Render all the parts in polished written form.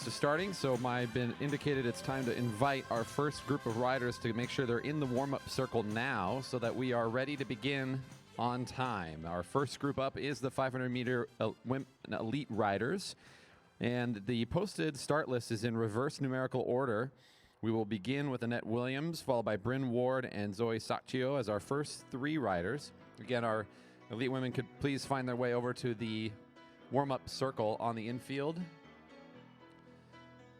Starting, so I've been indicated it's time to invite our first group of riders to make sure they're in the warm-up circle now so that we are ready to begin on time. Our first group up is the 500-meter elite riders, and the posted start list is in reverse numerical order. We will begin with Annette Williams, followed by Bryn Ward and Zoe Sacchio as our first three riders. Again, our elite women could please find their way over to the warm-up circle on the infield.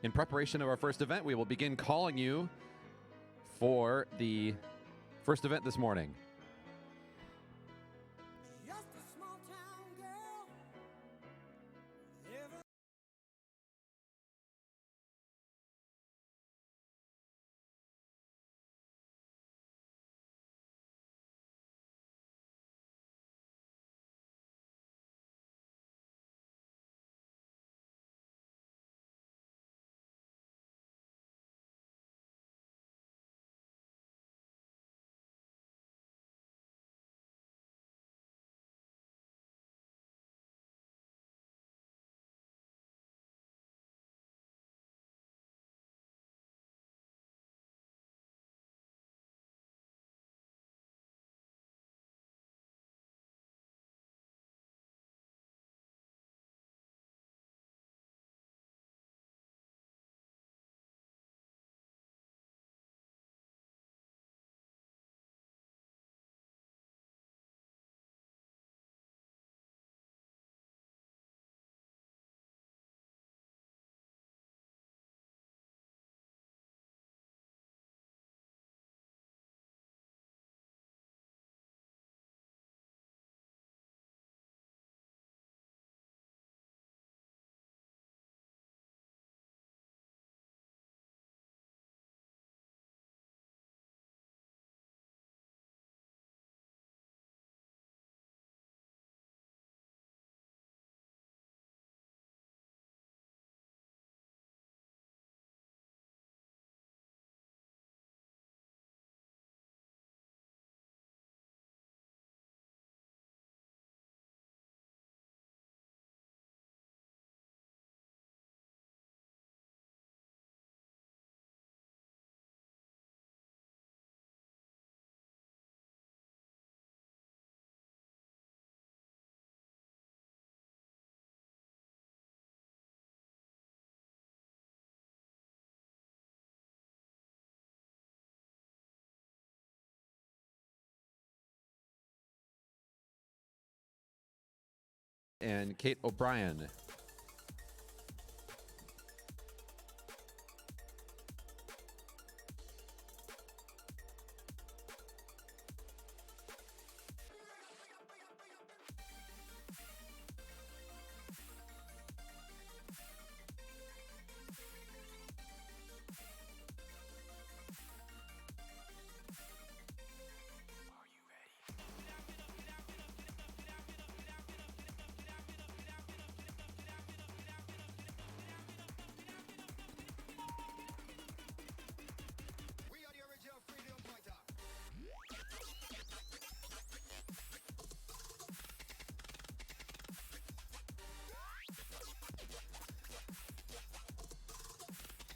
In preparation of our first event, we will begin calling you for the first event this morning. Just a small town girl. And Kate O'Brien.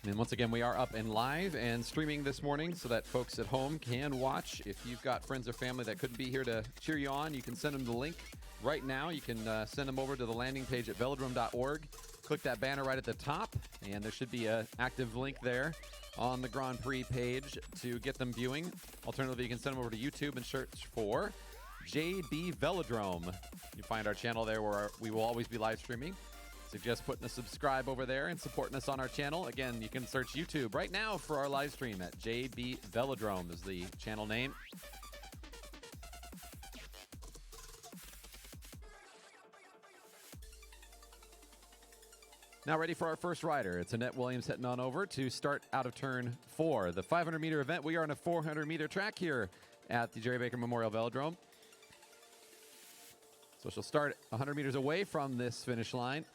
And once again, we are up and live and streaming this morning so that folks at home can watch. If you've got friends or family that couldn't be here to cheer you on, you can send them the link right now. You can send them over to the landing page at velodrome.org. Click that banner right at the top, and there should be an active link there on the Grand Prix page to get them viewing. Alternatively, you can send them over to YouTube and search for JB Velodrome. You find our channel there where we will always be live streaming. Suggest putting a subscribe over there and supporting us on our channel. Again, you can search YouTube right now for our live stream at JB Velodrome is the channel name. Now ready for our first rider. It's Annette Williams heading on over to start out of turn 4. The 500-meter event. We are on a 400-meter track here at the Jerry Baker Memorial Velodrome. So she'll start 100 meters away from this finish line.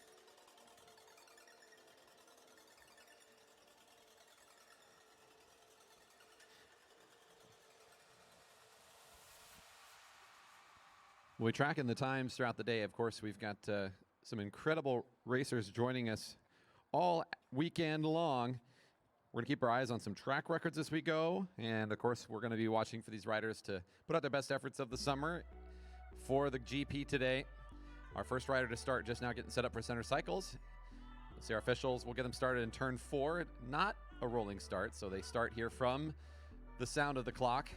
We'll be tracking the times throughout the day. Of course, we've got some incredible racers joining us all weekend long. We're going to keep our eyes on some track records as we go. And, of course, we're going to be watching for these riders to put out their best efforts of the summer for the GP today. Our first rider to start just now getting set up for center cycles. We'll see our officials. We'll get them started in turn 4. Not a rolling start, so they start here from the sound of the clock.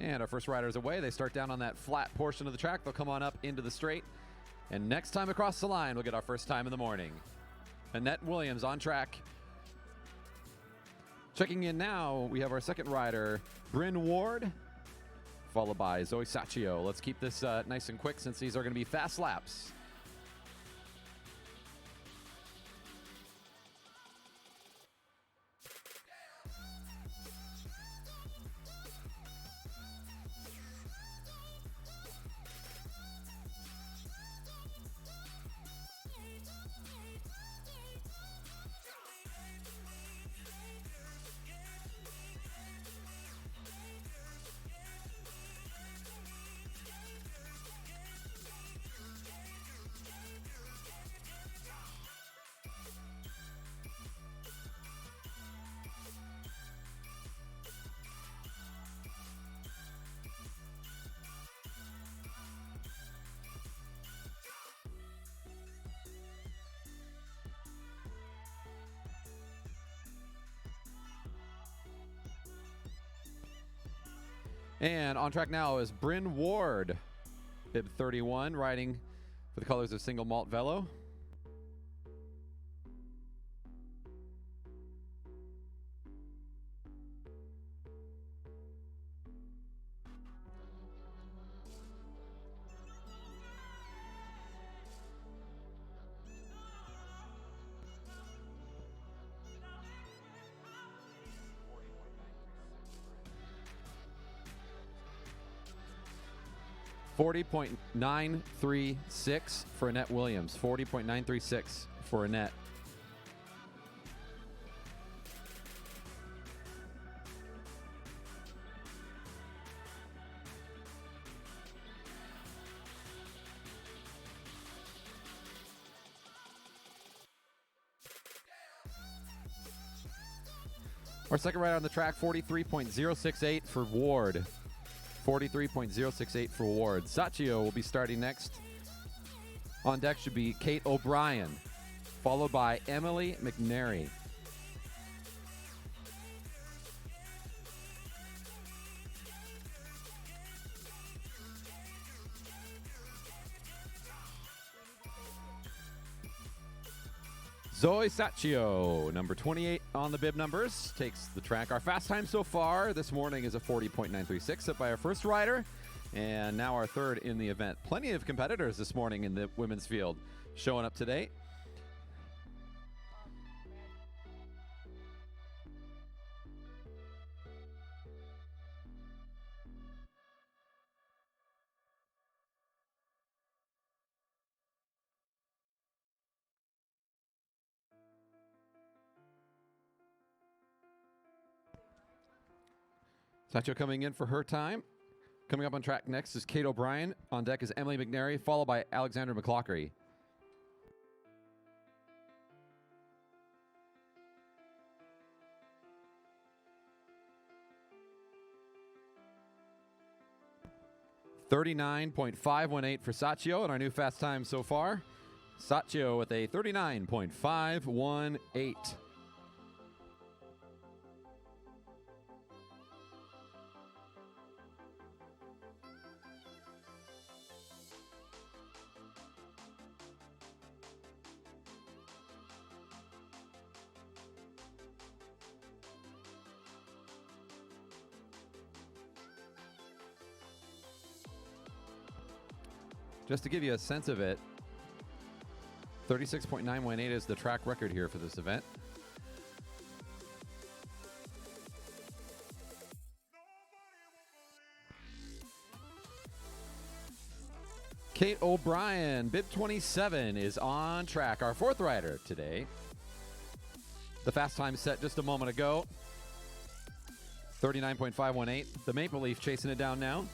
And our first rider is away. They start down on that flat portion of the track. They'll come on up into the straight. And next time across the line, we'll get our first time in the morning. Annette Williams on track. Checking in now, we have our second rider, Bryn Ward, followed by Zoe Sacchio. Let's keep this nice and quick since these are going to be fast laps. And on track now is Bryn Ward, bib 31, riding for the colors of Single Malt Velo. .936 for Annette Williams. 40.936 for Annette. Our second rider on the track, 43.068 for Ward. 43.068 for Ward. Sacchio will be starting next. On deck should be Kate O'Brien, followed by Emily McNary. Zoe Sacchio, number 28 on the bib numbers, takes the track. Our fast time so far this morning is a 40.936, set by our first rider, and now our third in the event. Plenty of competitors this morning in the women's field showing up today. Sacchio coming in for her time. Coming up on track next is Kate O'Brien. On deck is Emily McNary, followed by Alexandra McLaughlin. .39.518 for Sacchio, and our new fast time so far. Sacchio with a 39.518. Just to give you a sense of it, 36.918 is the track record here for this event. Kate O'Brien, bib 27, is on track. Our fourth rider today. The fast time set just a moment ago. 39.518. The Maple Leaf chasing it down now.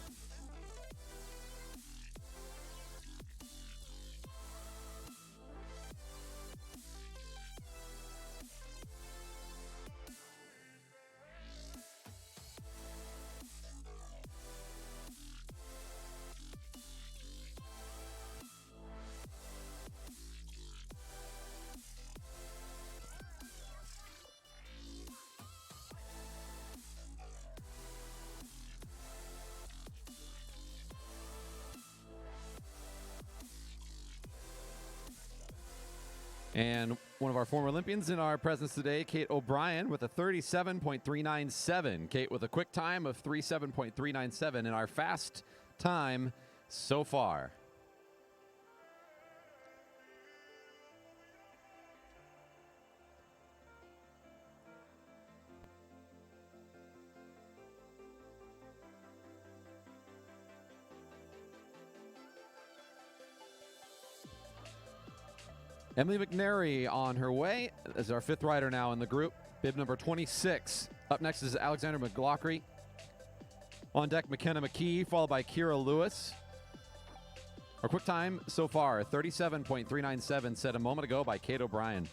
And one of our former Olympians in our presence today, Kate O'Brien, with a 37.397. Kate with a quick time of 37.397 in our fast time so far. Emily McNary on her way as our fifth rider now in the group, bib number 26. Up next is Alexander McLaughlin. On deck, McKenna McKee, followed by Kira Lewis. Our quick time so far, 37.397, set a moment ago by Kate O'Brien.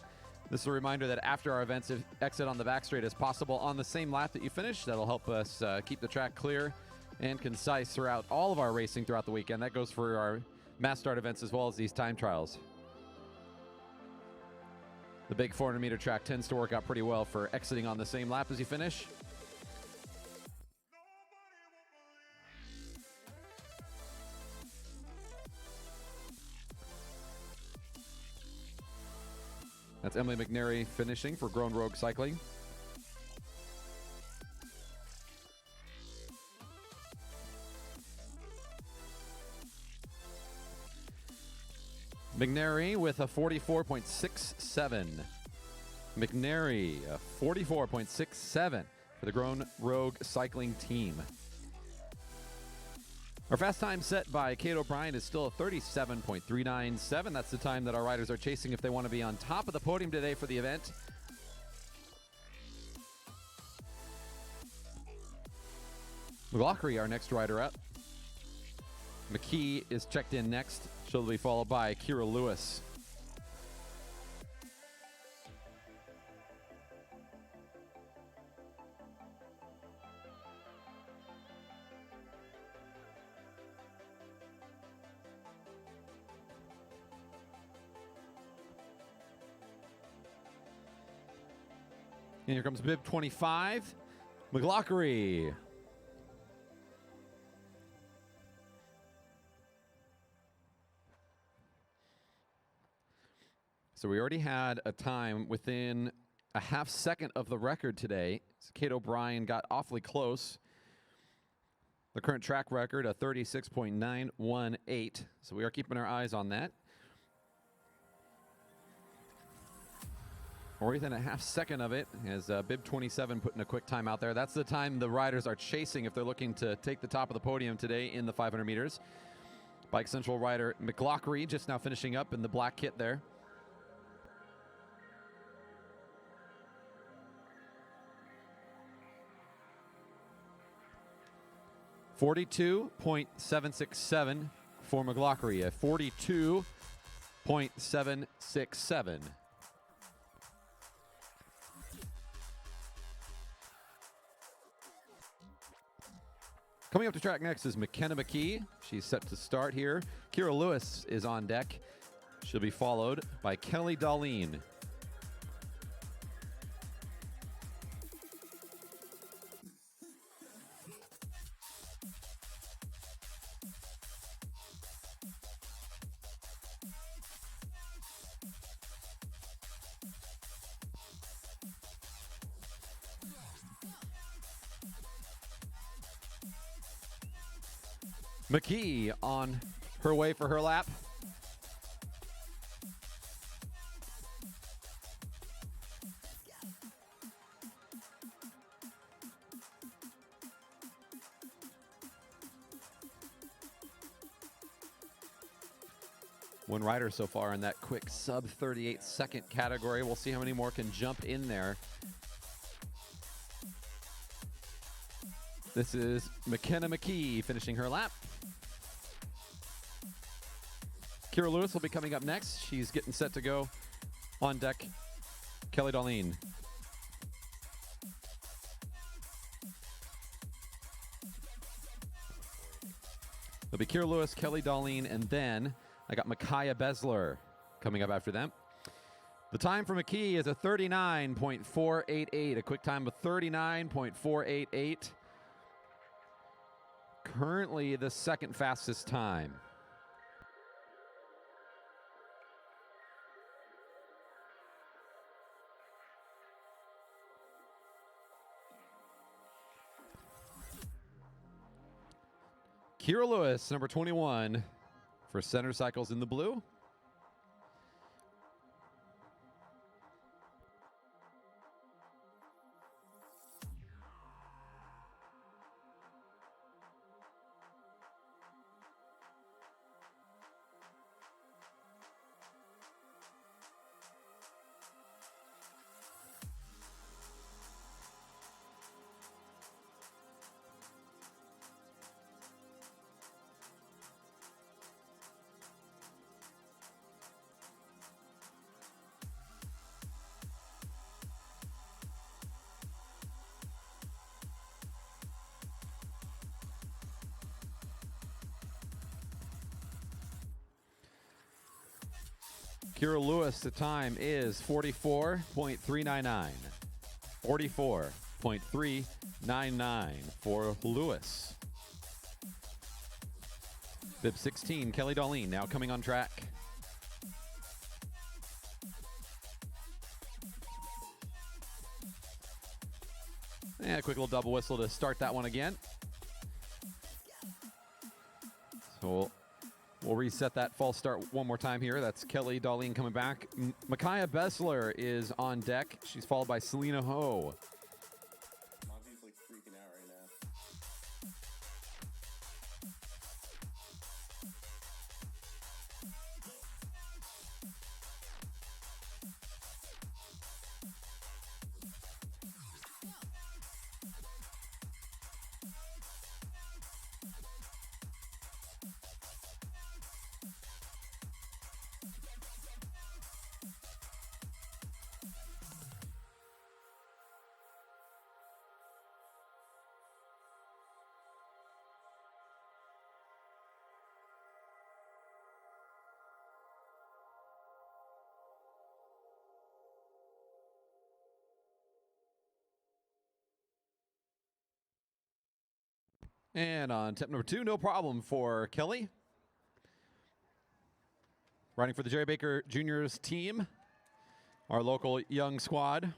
This is a reminder that after our events, exit on the back straight as possible on the same lap that you finish. That'll help us keep the track clear and concise throughout all of our racing throughout the weekend. That goes for our mass start events as well as these time trials. The big 400-meter track tends to work out pretty well for exiting on the same lap as you finish. That's Emily McNary finishing for Grown Rogue Cycling. McNary with a 44.67. McNary, a 44.67 for the Grown Rogue Cycling team. Our fast time set by Kate O'Brien is still a 37.397. That's the time that our riders are chasing if they want to be on top of the podium today for the event. McLaughlin, our next rider up. McKee is checked in next. She'll be followed by Kira Lewis. And here comes bib 25, McLaughlin. So we already had a time within a half second of the record today. So Kate O'Brien got awfully close. The current track record, a 36.918. So we are keeping our eyes on that. Or within a half second of it, as bib 27 putting a quick time out there. That's the time the riders are chasing if they're looking to take the top of the podium today in the 500 meters. Bike Central rider McLaughlin just now finishing up in the black kit there. .767 for McLaughlin, a 42.767. Coming up to track next is McKenna McKee. She's set to start here. Kira Lewis is on deck. She'll be followed by Kelly Darlene. McKee on her way for her lap. One rider so far in that quick sub 38 second category. We'll see how many more can jump in there. This is McKenna McKee finishing her lap. Kira Lewis will be coming up next. She's getting set to go. On deck, Kelly Darlene. It'll be Kira Lewis, Kelly Darlene, and then I got Micaiah Besler coming up after them. The time for McKee is a 39.488, a quick time of 39.488. Currently the second fastest time. Kira Lewis, number 21, for center cycles in the blue. Kira Lewis, the time is 44.399. 44.399 for Lewis. Bib 16, Kelly Darlene, now coming on track. And a quick little double whistle to start that one again. So we'll reset that false start one more time here. That's Kelly Darlene coming back. Micaiah Besler is on deck. She's followed by Selena Ho. Monty's like freaking out right now. And on tip number 2, no problem for Kelly. Riding for the Jerry Baker Juniors team, our local young squad.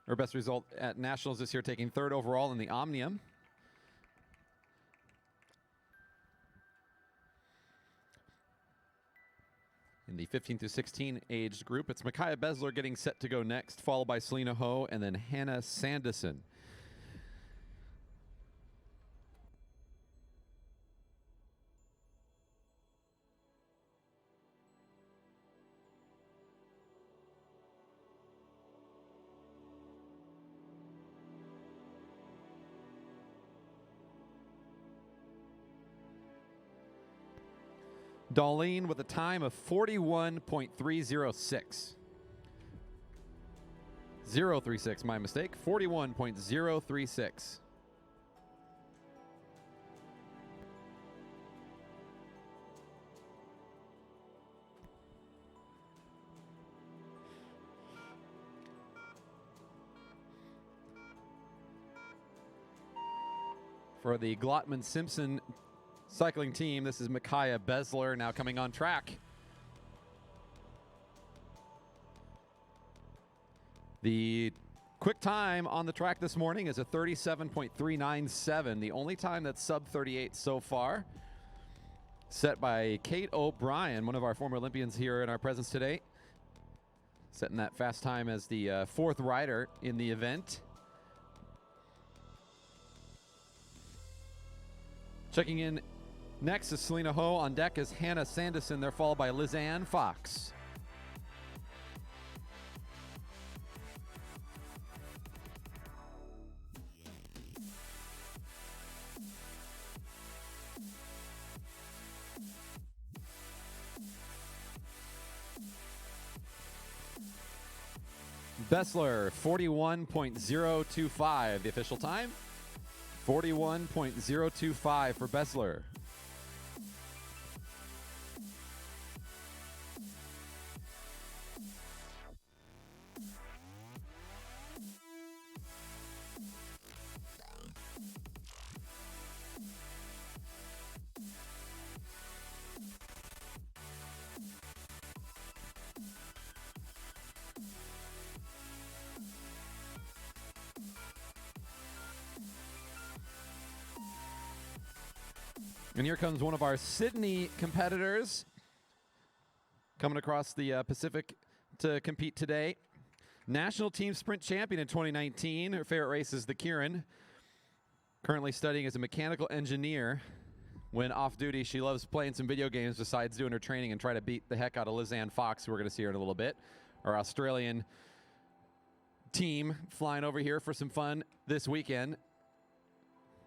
Her best result at Nationals this year, taking 3rd overall in the Omnium. In the 15 through 16 age group, it's Micaiah Besler getting set to go next, followed by Selena Ho and then Hannah Sanderson. Darlene with a time of 41.306. 036, my mistake. 41.036. For the Glotman-Simpson cycling team, this is Micaiah Besler now coming on track. The quick time on the track this morning is a 37.397, the only time that's sub 38 so far. Set by Kate O'Brien, one of our former Olympians here in our presence today. Setting that fast time as the 4th rider in the event. Checking in next is Selena Ho. On deck is Hannah Sanderson. They're followed by Lizanne Fox. Bessler, 41.025, the official time. 41.025 for Bessler. And here comes one of our Sydney competitors coming across the Pacific to compete today. National team sprint champion in 2019. Her favorite race is the Kieran. Currently studying as a mechanical engineer. When off duty, she loves playing some video games besides doing her training and try to beat the heck out of Lizanne Fox, who we're going to see her in a little bit. Our Australian team flying over here for some fun this weekend.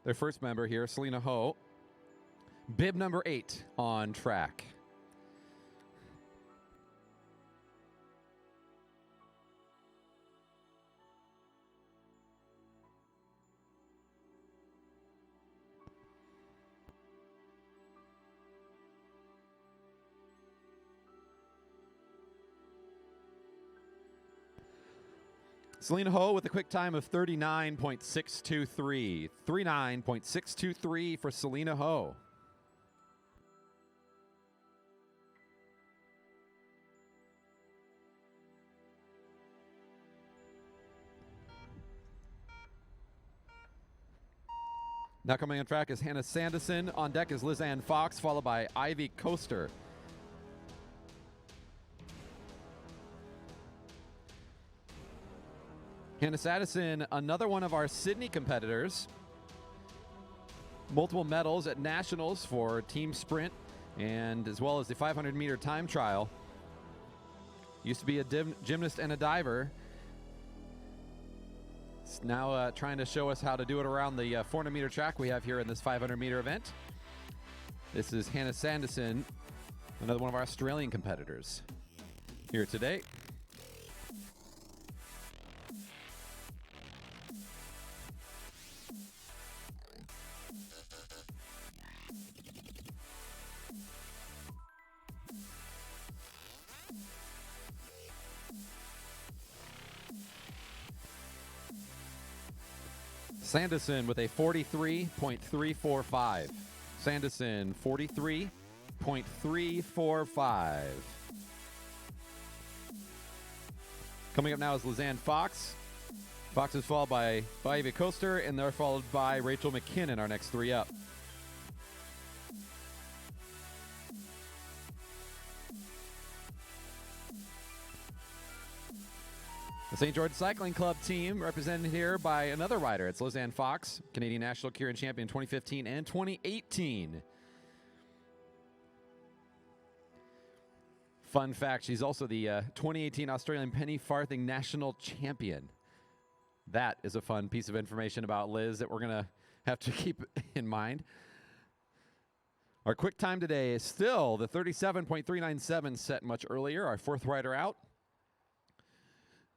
Their first member here, Selena Ho. Bib number 8 on track. Selena Ho with a quick time of 39.623. 39.623 for Selena Ho. Now coming on track is Hannah Sanderson. On deck is Lizanne Fox, followed by Ivy Coaster. Hannah Sanderson, another one of our Sydney competitors. Multiple medals at nationals for team sprint and as well as the 500-meter time trial. Used to be a gymnast and a diver. Now trying to show us how to do it around the 400-meter track we have here in this 500-meter event. This is Hannah Sanderson, another one of our Australian competitors here today. Sanderson with a 43.345. Sanderson, 43.345. Coming up now is Lizanne Fox. Fox is followed by Ivy Coaster, and they're followed by Rachel McKinnon, our next three up. The St. George Cycling Club team represented here by another rider. It's Lizanne Fox, Canadian National Kieran Champion 2015 and 2018. Fun fact, she's also the 2018 Australian Penny Farthing National Champion. That is a fun piece of information about Liz that we're going to have to keep in mind. Our quick time today is still the 37.397 set much earlier. Our fourth rider out.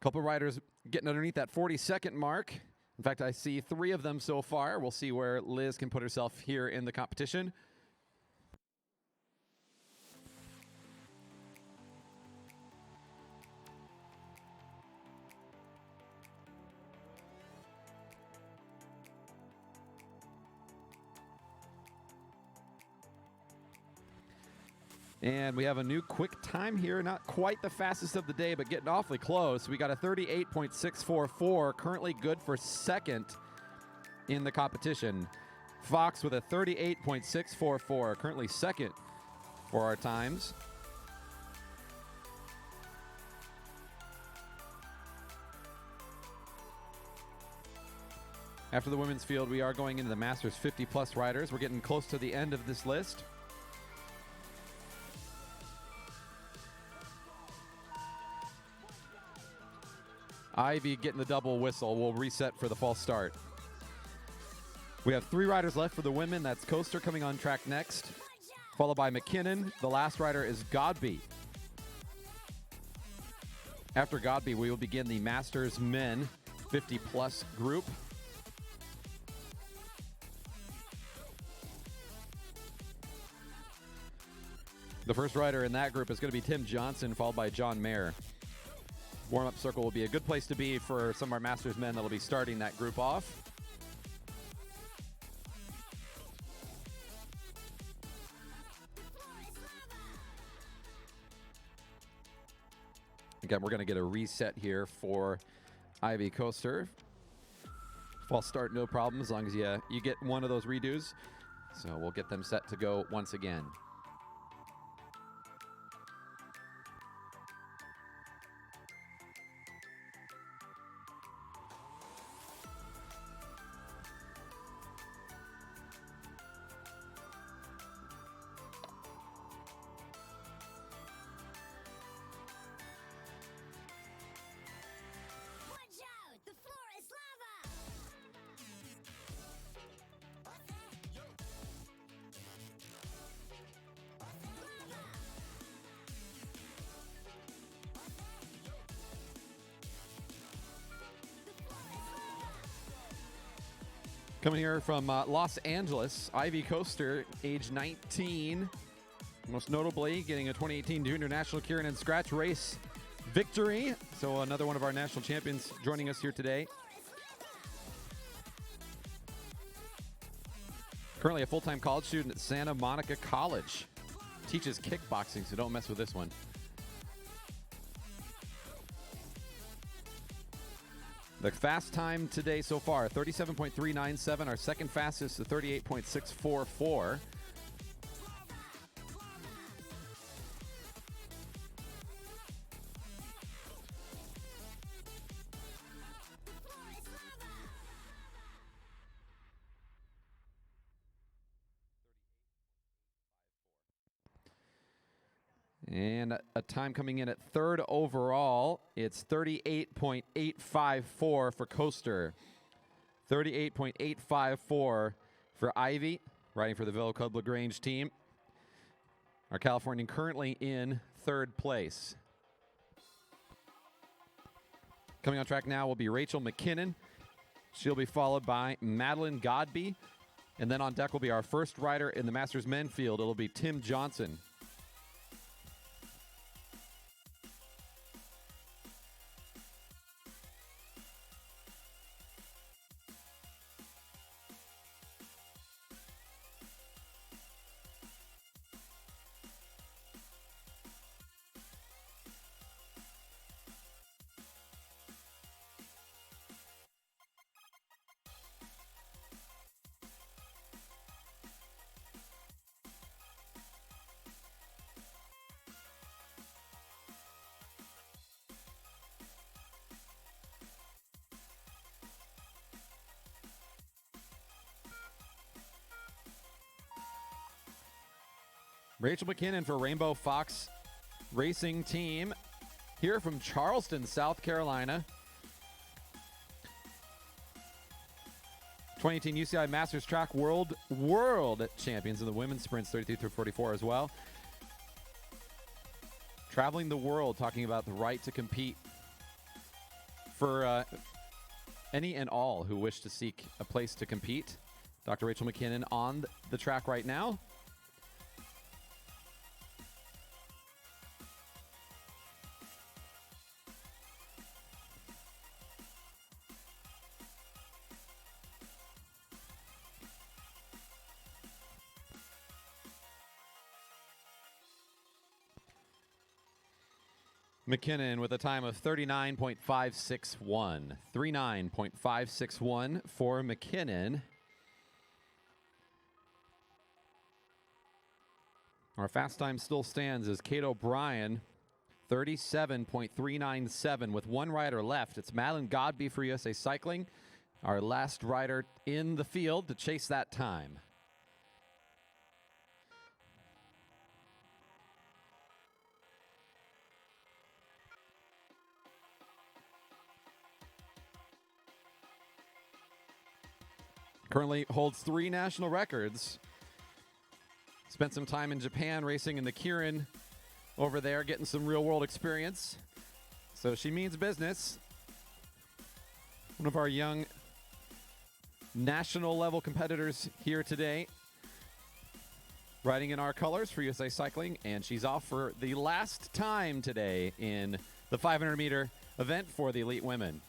Couple riders getting underneath that 40-second mark. In fact, I see 3 of them so far. We'll see where Liz can put herself here in the competition. And we have a new quick time here. Not quite the fastest of the day, but getting awfully close. We got a 38.644, currently good for second in the competition. Fox with a 38.644, currently second for our times. After the women's field, we are going into the Masters 50-plus riders. We're getting close to the end of this list. Ivy getting the double whistle. We'll reset for the false start. We have 3 riders left for the women. That's Coaster coming on track next, followed by McKinnon. The last rider is Godby. After Godby, we will begin the Masters Men 50-plus group. The first rider in that group is going to be Tim Johnson, followed by John Mayer. Warm-up circle will be a good place to be for some of our Masters men that will be starting that group off. Again, we're going to get a reset here for Ivy Coaster. False start, no problem, as long as you get one of those redos. So we'll get them set to go once again. Watch out! The floor is lava! Coming here from Los Angeles, Ivy Coaster, age 19. Most notably, getting a 2018 Junior National Kieran and Scratch Race victory. So another one of our national champions joining us here today. Currently a full-time college student at Santa Monica College. Teaches kickboxing, so don't mess with this one. The fast time today so far, 37.397. Our second fastest, the 38.644. And a time coming in at third overall, it's 38.854 for Coaster. 38.854 for Ivy, riding for the Velo Club LaGrange team. Our Californian currently in third place. Coming on track now will be Rachel McKinnon. She'll be followed by Madeline Godby. And then on deck will be our first rider in the Masters Men field. It'll be Tim Johnson. Rachel McKinnon for Rainbow Fox Racing Team, here from Charleston, South Carolina. 2018 UCI Masters Track World Champions in the women's sprints 33 through 44 as well. Traveling the world, talking about the right to compete for any and all who wish to seek a place to compete. Dr. Rachel McKinnon on the track right now. McKinnon with a time of 39.561. 39.561 for McKinnon. Our fast time still stands as Kate O'Brien, 37.397 with one rider left. It's Madeline Godby for USA Cycling, our last rider in the field to chase that time. Currently holds 3 national records. Spent some time in Japan racing in the Kirin over there, getting some real world experience. So she means business. One of our young national level competitors here today, riding in our colors for USA Cycling, and she's off for the last time today in the 500-meter event for the elite women.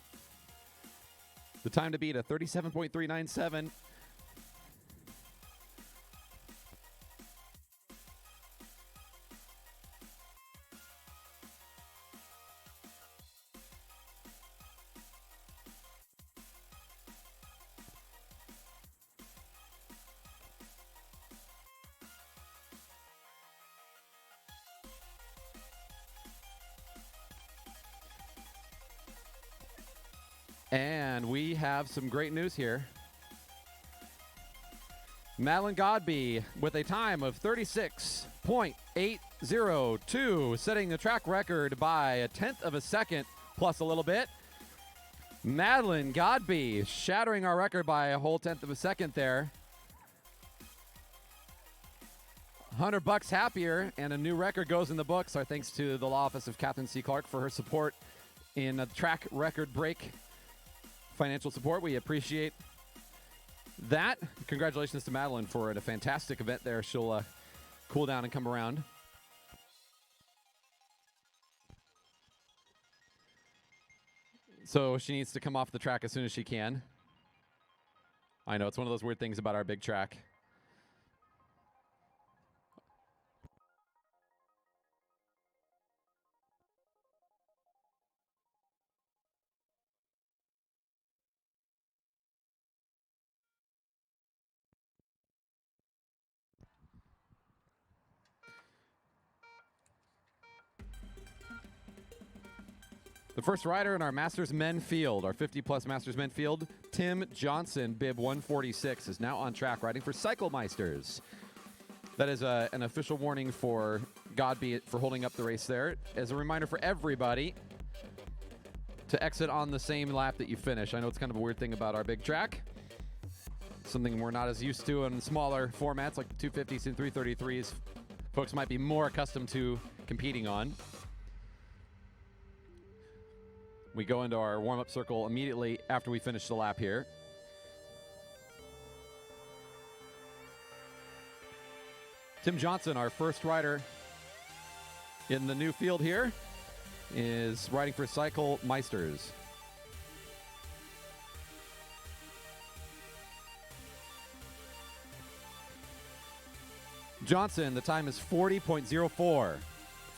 The time to beat a 37.397. And we have some great news here. Madeline Godby with a time of 36.802, setting the track record by a tenth of a second plus a little bit. Madeline Godby shattering our record by a whole tenth of a second there. $100 happier, and a new record goes in the books. Our thanks to the law office of Catherine C. Clark for her support in a track record break. Financial support, we appreciate that. Congratulations to Madeline for a fantastic event there. She'll cool down and come around. So she needs to come off the track as soon as she can. I know, it's one of those weird things about our big track. The first rider in our Masters Men field, our 50-plus Masters Men field, Tim Johnson, bib 146, is now on track riding for Cyclemeisters. That is an official warning for Godby for holding up the race there. As a reminder for everybody to exit on the same lap that you finish. I know it's kind of a weird thing about our big track. Something we're not as used to in smaller formats like the 250s and 333s. Folks might be more accustomed to competing on. We go into our warm-up circle immediately after we finish the lap here. Tim Johnson, our first rider in the new field here, is riding for Cyclemeisters. Johnson, the time is 40.04.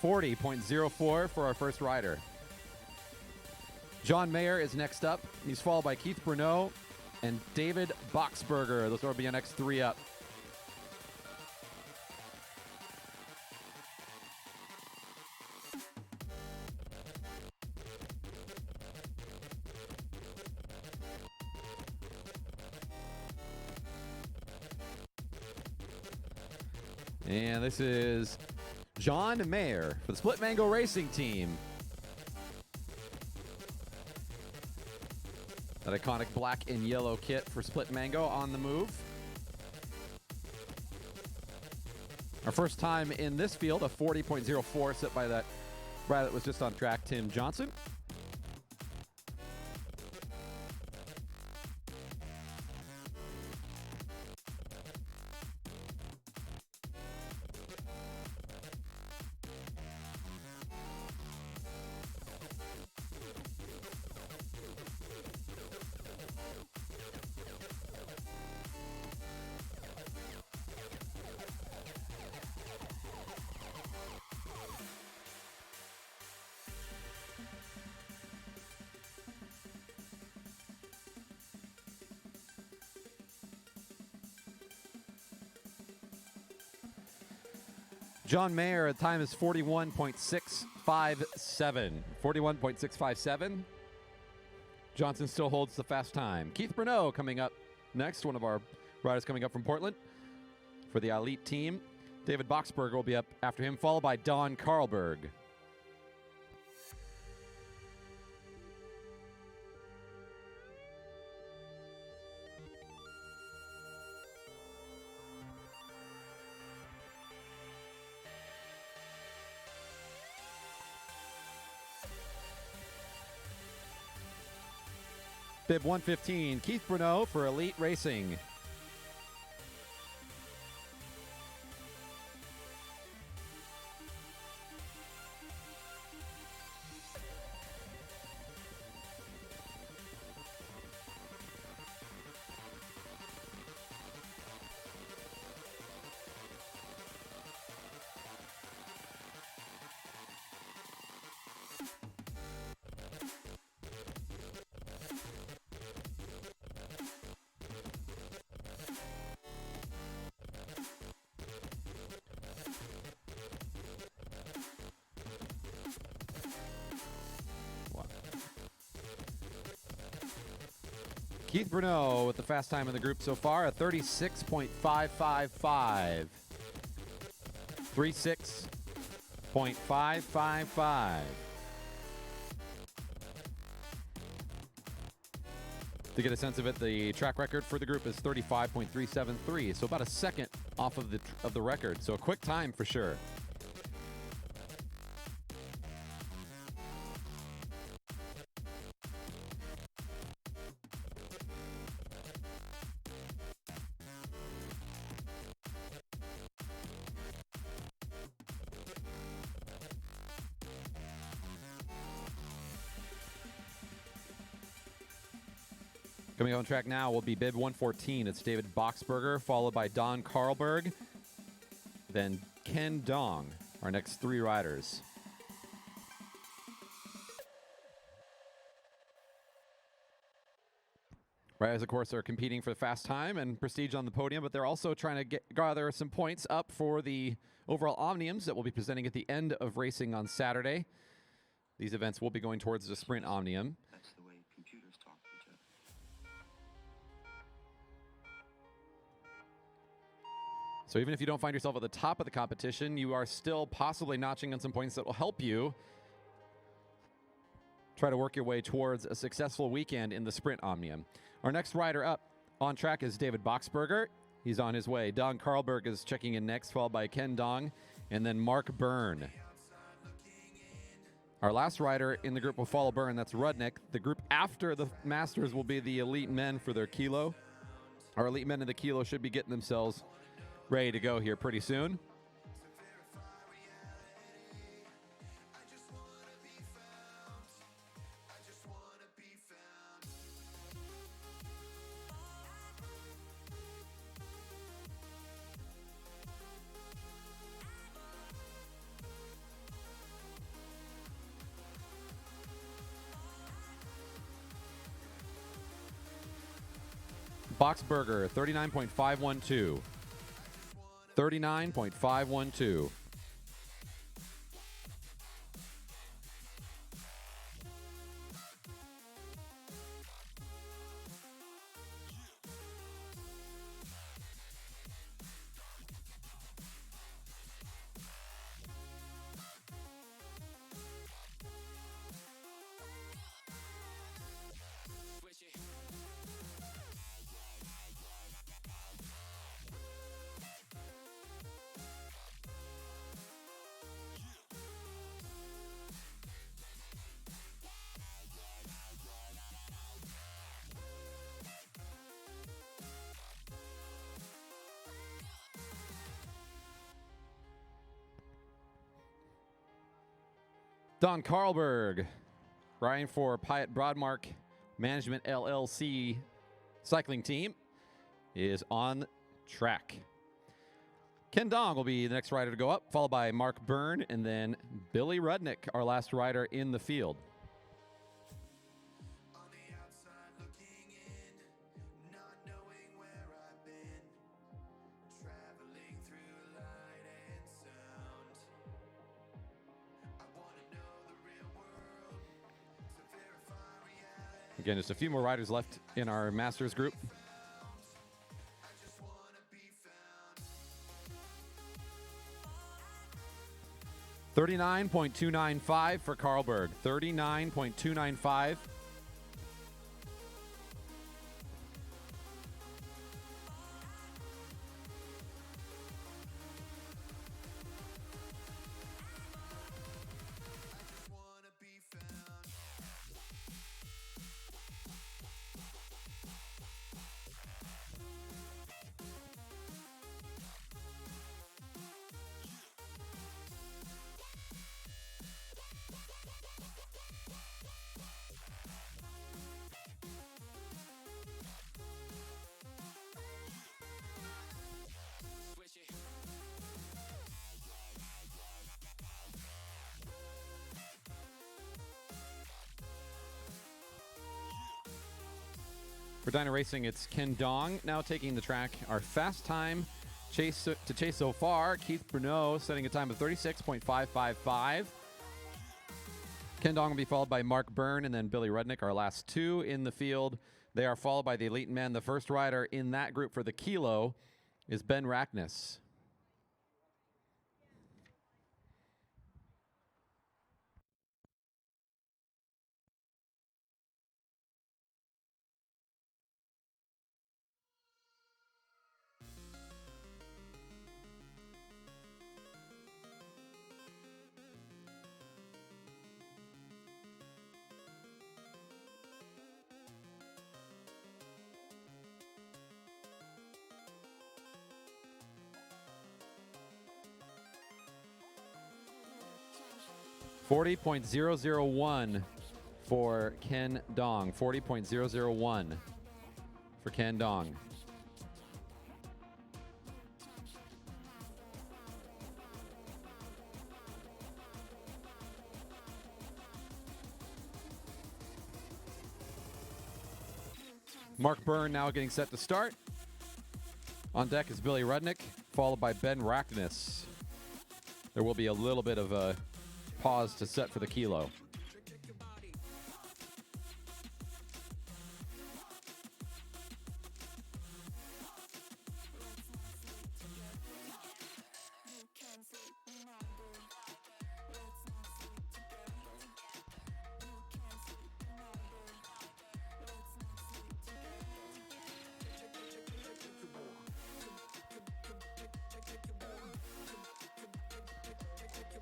40.04 for our first rider. John Mayer is next up. He's followed by Keith Bruneau and David Boxberger. Those will be our next three up. And this is John Mayer for the Split Mango Racing Team. That iconic black and yellow kit for Split Mango on the move. Our first time in this field, a 40.04 set by that rider that was just on track, Tim Johnson. John Mayer, the time is 41.657. 41.657. Johnson still holds the fast time. Keith Bruneau coming up next, one of our riders coming up from Portland for the elite team. David Boxberger will be up after him, followed by Don Karlberg. Bib 115, Keith Bruneau for Elite Racing. Keith Bruneau with the fast time in the group so far, a 36.555. 36.555. To get a sense of it, the track record for the group is 35.373, so about a second off of the record. So a quick time for sure. Coming on track now will be Bib 114. It's David Boxberger, followed by Don Karlberg, then Ken Dong, our next three riders. Riders, of course, are competing for the fast time and prestige on the podium, but they're also trying to gather some points up for the overall Omniums that we'll be presenting at the end of racing on Saturday. These events will be going towards the Sprint Omnium. That's the way computers talk to each other. So even if you don't find yourself at the top of the competition, you are still possibly notching on some points that will help you try to work your way towards a successful weekend in the Sprint Omnium. Our next rider up on track is David Boxberger. He's on his way. Don Karlberg is checking in next, followed by Ken Dong, and then Mark Byrne. Our last rider in the group will follow Byrne. That's Rudnick. The group after the Masters will be the Elite Men for their Kilo. Our Elite Men in the Kilo should be getting themselves ready to go here pretty soon. Boxberger, 39.512. 39.512. Don Karlberg, riding for Pyatt Broadmark Management LLC cycling team, is on track. Ken Dong will be the next rider to go up, followed by Mark Byrne, and then Billy Rudnick, our last rider in the field. Again, just a few more riders left in our Masters group. $39.295 for Karlberg. $39.295. For Dyna Racing, it's Ken Dong now taking the track. Our fast time chase so far, Keith Bruneau setting a time of 36.555. Ken Dong will be followed by Mark Byrne and then Billy Rudnick, our last two in the field. They are followed by the elite men. The first rider in that group for the kilo is Ben Rackness. .001 for Ken Dong. 40.001 for Ken Dong. Mark Byrne now getting set to start. On deck is Billy Rudnick, followed by Ben Rackness. There will be a little bit of a pause to set for the kilo.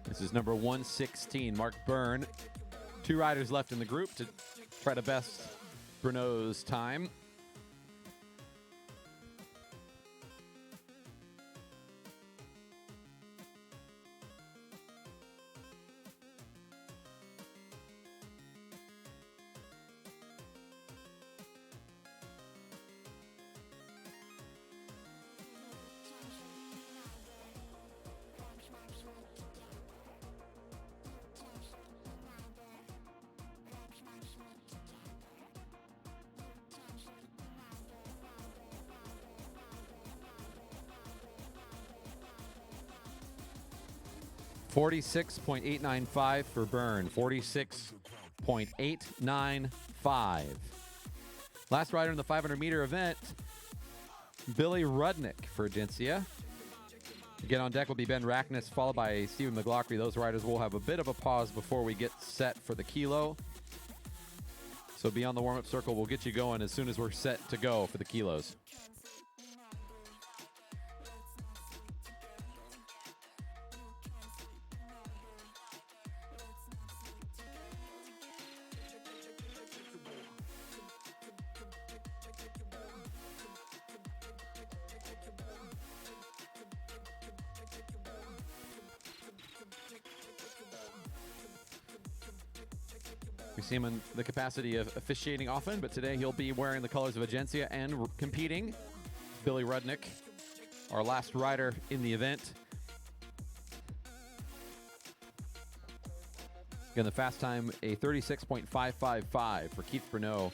This is number 116, Mark Byrne. Two riders left in the group to try to best Bruneau's time. .46.895 for Byrne. 46.895. Last rider in the 500-meter event, Billy Rudnick for Agencia. Again, on deck will be Ben Rackness, followed by Stephen McLaughlin. Those riders will have a bit of a pause before we get set for the kilo. So be on the warm-up circle. We'll get you going as soon as we're set to go for the kilos. We see him in the capacity of officiating often, but today he'll be wearing the colors of Agencia and competing. Billy Rudnick, our last rider in the event. Again, the fast time, a 36.555 for Keith Bruneau.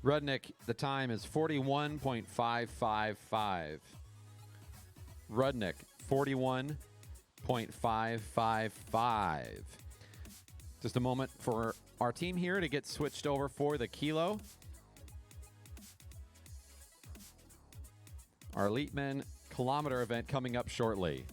Rudnick, the time is 41.555. Rudnick, 41.555. Just a moment for our team here to get switched over for the kilo. Our elite men kilometer event coming up shortly.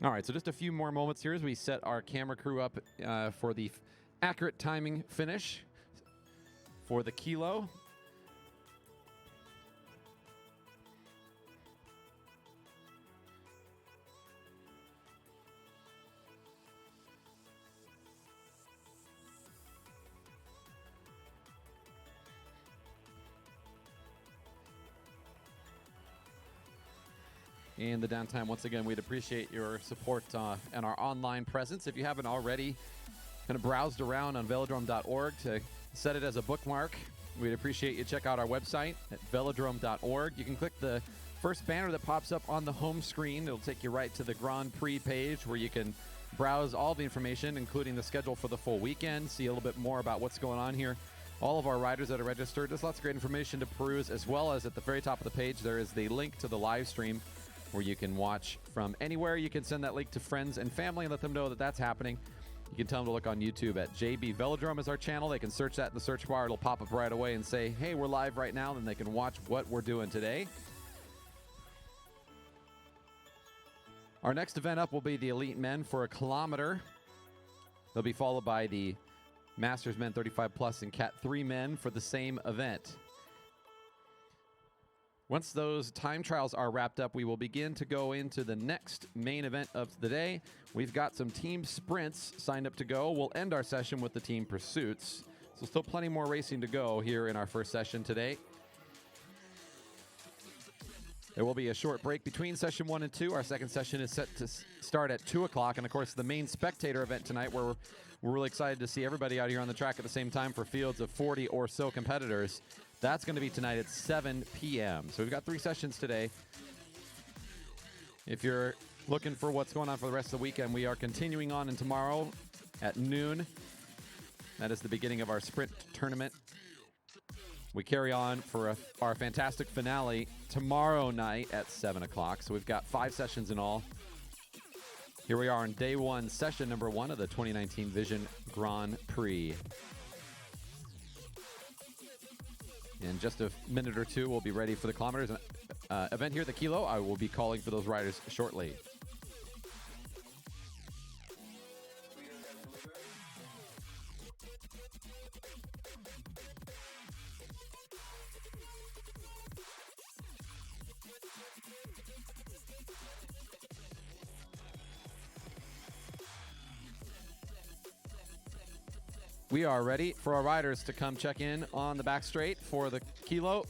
All right, so just a few more moments here as we set our camera crew up for the accurate timing finish for the kilo. And the downtime, once again, we'd appreciate your support and our online presence. If you haven't already kind of browsed around on velodrome.org to set it as a bookmark, we'd appreciate you check out our website at velodrome.org. You can click the first banner that pops up on the home screen. It'll take you right to the Grand Prix page where you can browse all the information, including the schedule for the full weekend, see a little bit more about what's going on here. All of our riders that are registered, there's lots of great information to peruse, as well as at the very top of the page, there is the link to the live stream where you can watch from anywhere. You can send that link to friends and family and let them know that that's happening. You can tell them to look on YouTube at JB Velodrome is our channel. They can search that in the search bar. It'll pop up right away and say, hey, we're live right now. Then they can watch what we're doing today. Our next event up will be the Elite Men for a kilometer. They'll be followed by the Masters Men 35 Plus and Cat 3 Men for the same event. Once those time trials are wrapped up, we will begin to go into the next main event of the day. We've got some team sprints signed up to go. We'll end our session with the team pursuits. So still plenty more racing to go here in our first session today. There will be a short break between session 1 and 2. Our second session is set to start at 2 o'clock. And, of course, the main spectator event tonight, where we're really excited to see everybody out here on the track at the same time for fields of 40 or so competitors. That's going to be tonight at 7 p.m. So we've got 3 sessions today. If you're looking for what's going on for the rest of the weekend, we are continuing on, and tomorrow at noon, that is the beginning of our sprint tournament. We carry on for our fantastic finale tomorrow night at 7 o'clock. So we've got 5 sessions in all. Here we are on day 1, session number 1 of the 2019 Vision Grand Prix. In just a minute or two, we'll be ready for the kilometers event here at the Kilo. I will be calling for those riders shortly. We are ready for our riders to come check in on the back straight for the Kilo.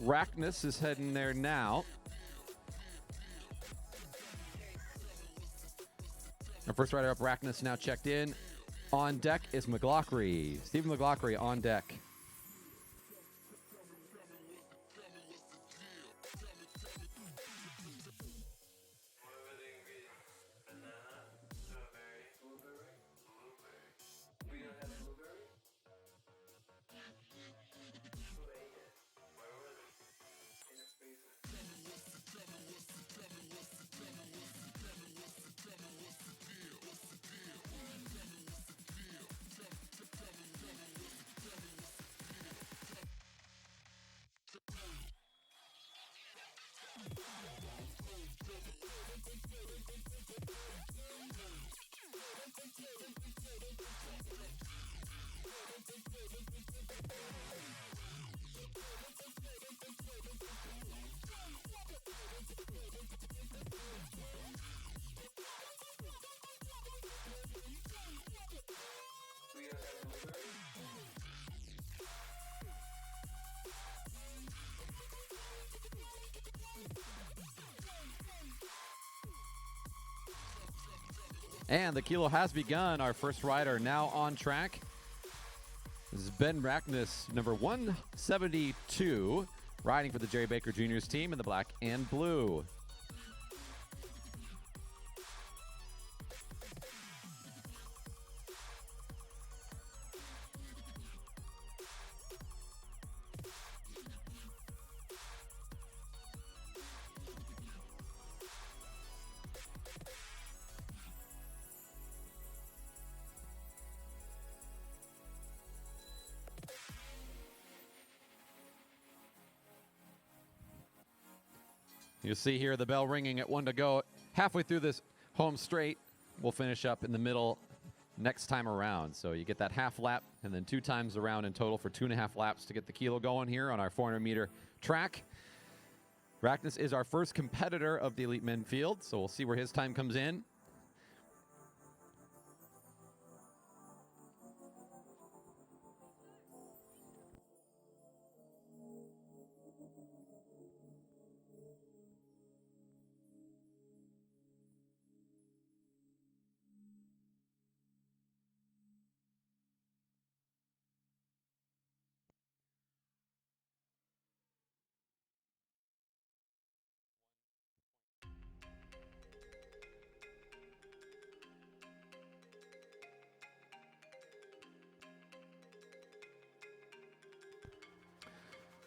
Rackness is heading there now. Our first rider up, Rackness, now checked in. On deck is McLaughlin. Stephen McLaughlin on deck. And the Kilo has begun. Our first rider now on track. This is Ben Rackness, number 172, riding for the Jerry Baker Jr.'s team in the black and blue. You see here the bell ringing at 1 to go halfway through this home straight. We'll finish up in the middle next time around. So you get that half lap and then 2 times around in total for 2.5 laps to get the kilo going here on our 400-meter track. Rackness is our first competitor of the elite men field, so we'll see where his time comes in.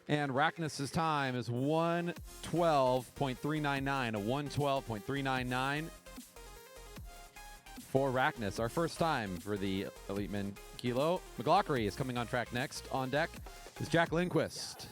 And Rackness's time is 1:12.399, a 1:12.399 for Rackness. Our first time for the Elite Men Kilo. McLaughlin is coming on track next. On deck is Jack Lindquist.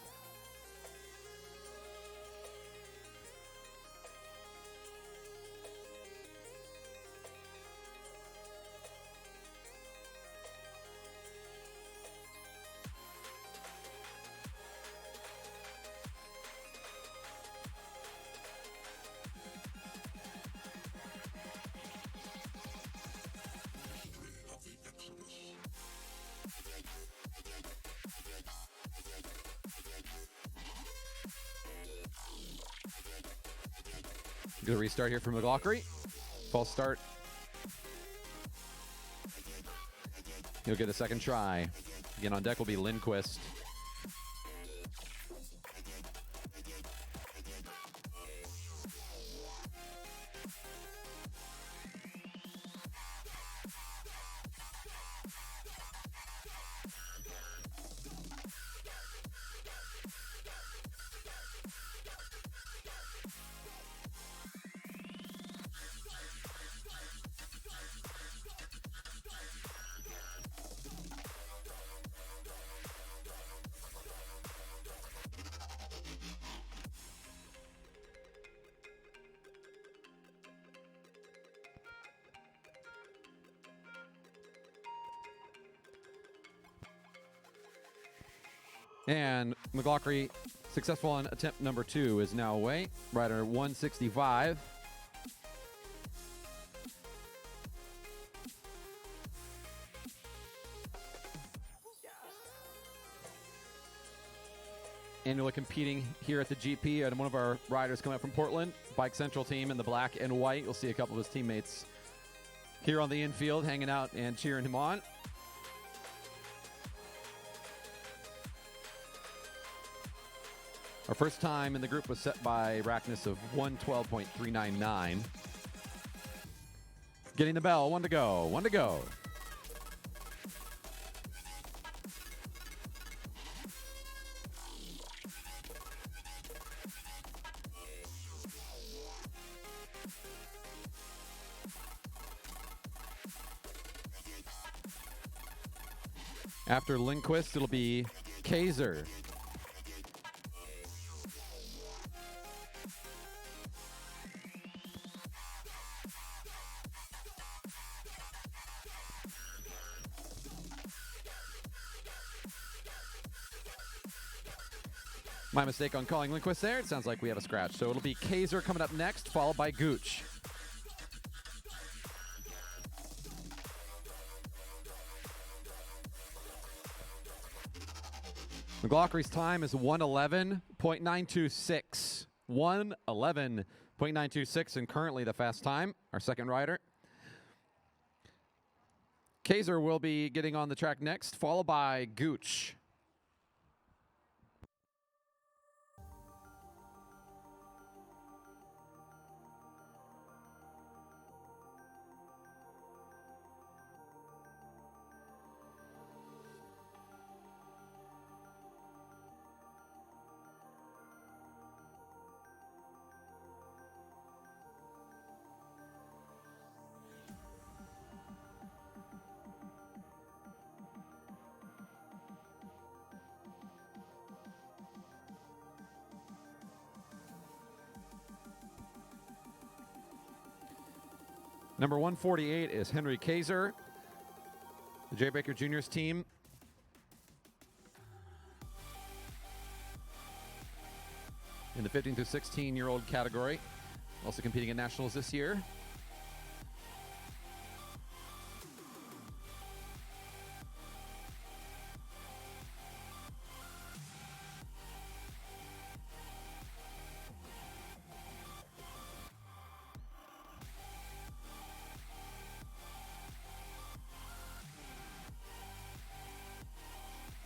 Good restart here from McLaughlin. False start. He'll get a second try. Again, on deck will be Lindquist. And McLaughlin, successful on attempt number 2, is now away. Rider 165. Annually competing here at the GP, and one of our riders coming up from Portland, Bike Central team in the black and white. You'll see a couple of his teammates here on the infield hanging out and cheering him on. Our first time in the group was set by Rackness of 1:12.399. Getting the bell, 1 to go, 1 to go. After Lindquist, it'll be Kaiser. My mistake on calling Lindquist there. It sounds like we have a scratch. So it'll be Kaiser coming up next, followed by Gooch. McLaughlin's time is 1:11.926. 1:11.926, and currently the fast time, our second rider. Kaiser will be getting on the track next, followed by Gooch. Number 148 is Henry Kaiser, the Jay Baker Jr.'s team. In the 15 to 16-year-old category. Also competing at nationals this year.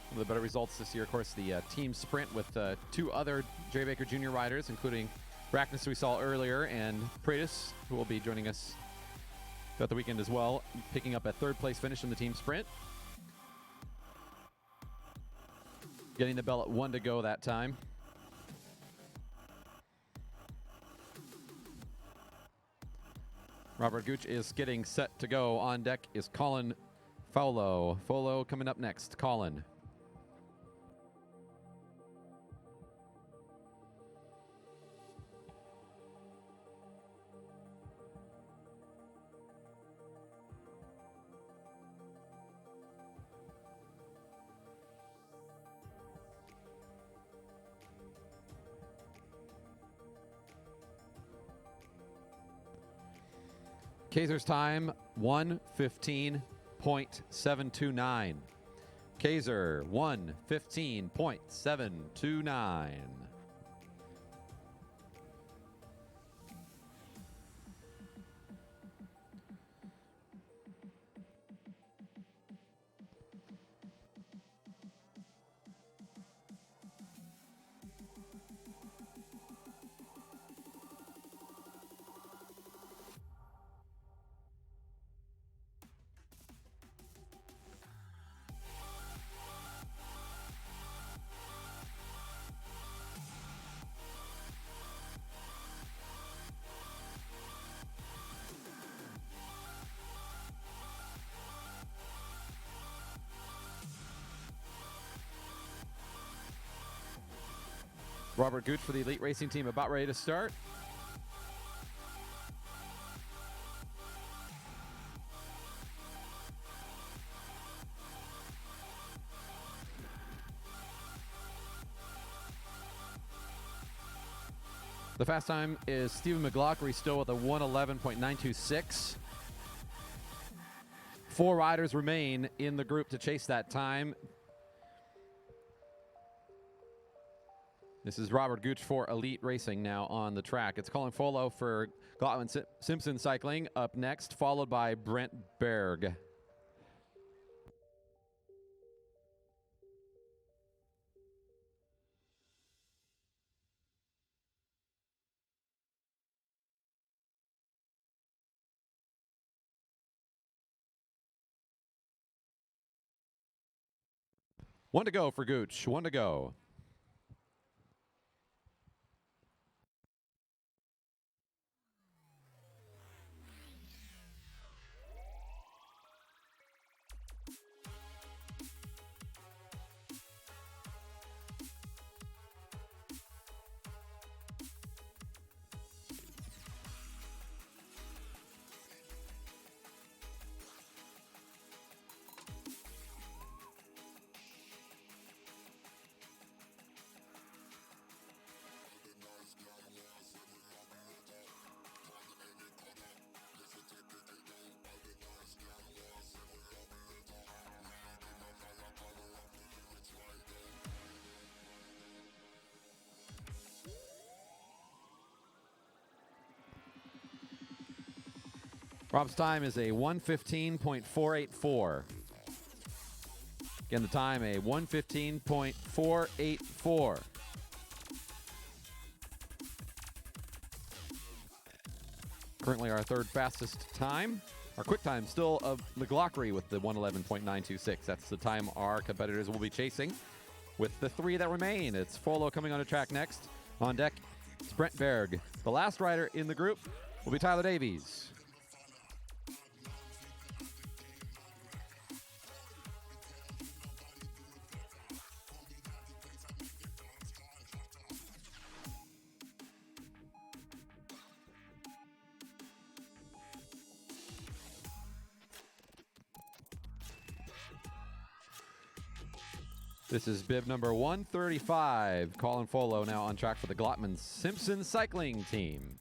One of the better results this year, of course, the team sprint with two other Jay Baker Jr. riders, including Brackness, who we saw earlier, and Pratis, who will be joining us throughout the weekend as well, picking up a third-place finish in the team sprint. Getting the bell at 1 to go that time. Robert Gooch is getting set to go. On deck is Colin Fowlo. Fowlo coming up next. Colin. Kaiser's time, 1:15.729. Kaiser, 1:15.729. Robert Gooch for the Elite Racing Team about ready to start. The fast time is Stephen McLaughlin still with a 1:11.926. 4 riders remain in the group to chase that time. This is Robert Gooch for Elite Racing now on the track. It's Colin Fowlo for Gotland Simpson Cycling up next, followed by Brent Berg. One to go for Gooch. 1 to go. Rob's time is a 1:15.484. Again, the time a 1:15.484. Currently our third fastest time. Our quick time still of McLaughlin with the 1:11.926. That's the time our competitors will be chasing. With the 3 that remain, it's Fowlo coming on the track next. On deck, it's Brent Berg. The last rider in the group will be Tyler Davies. This is bib number 135. Colin Folo now on track for the Glotman Simpson cycling team.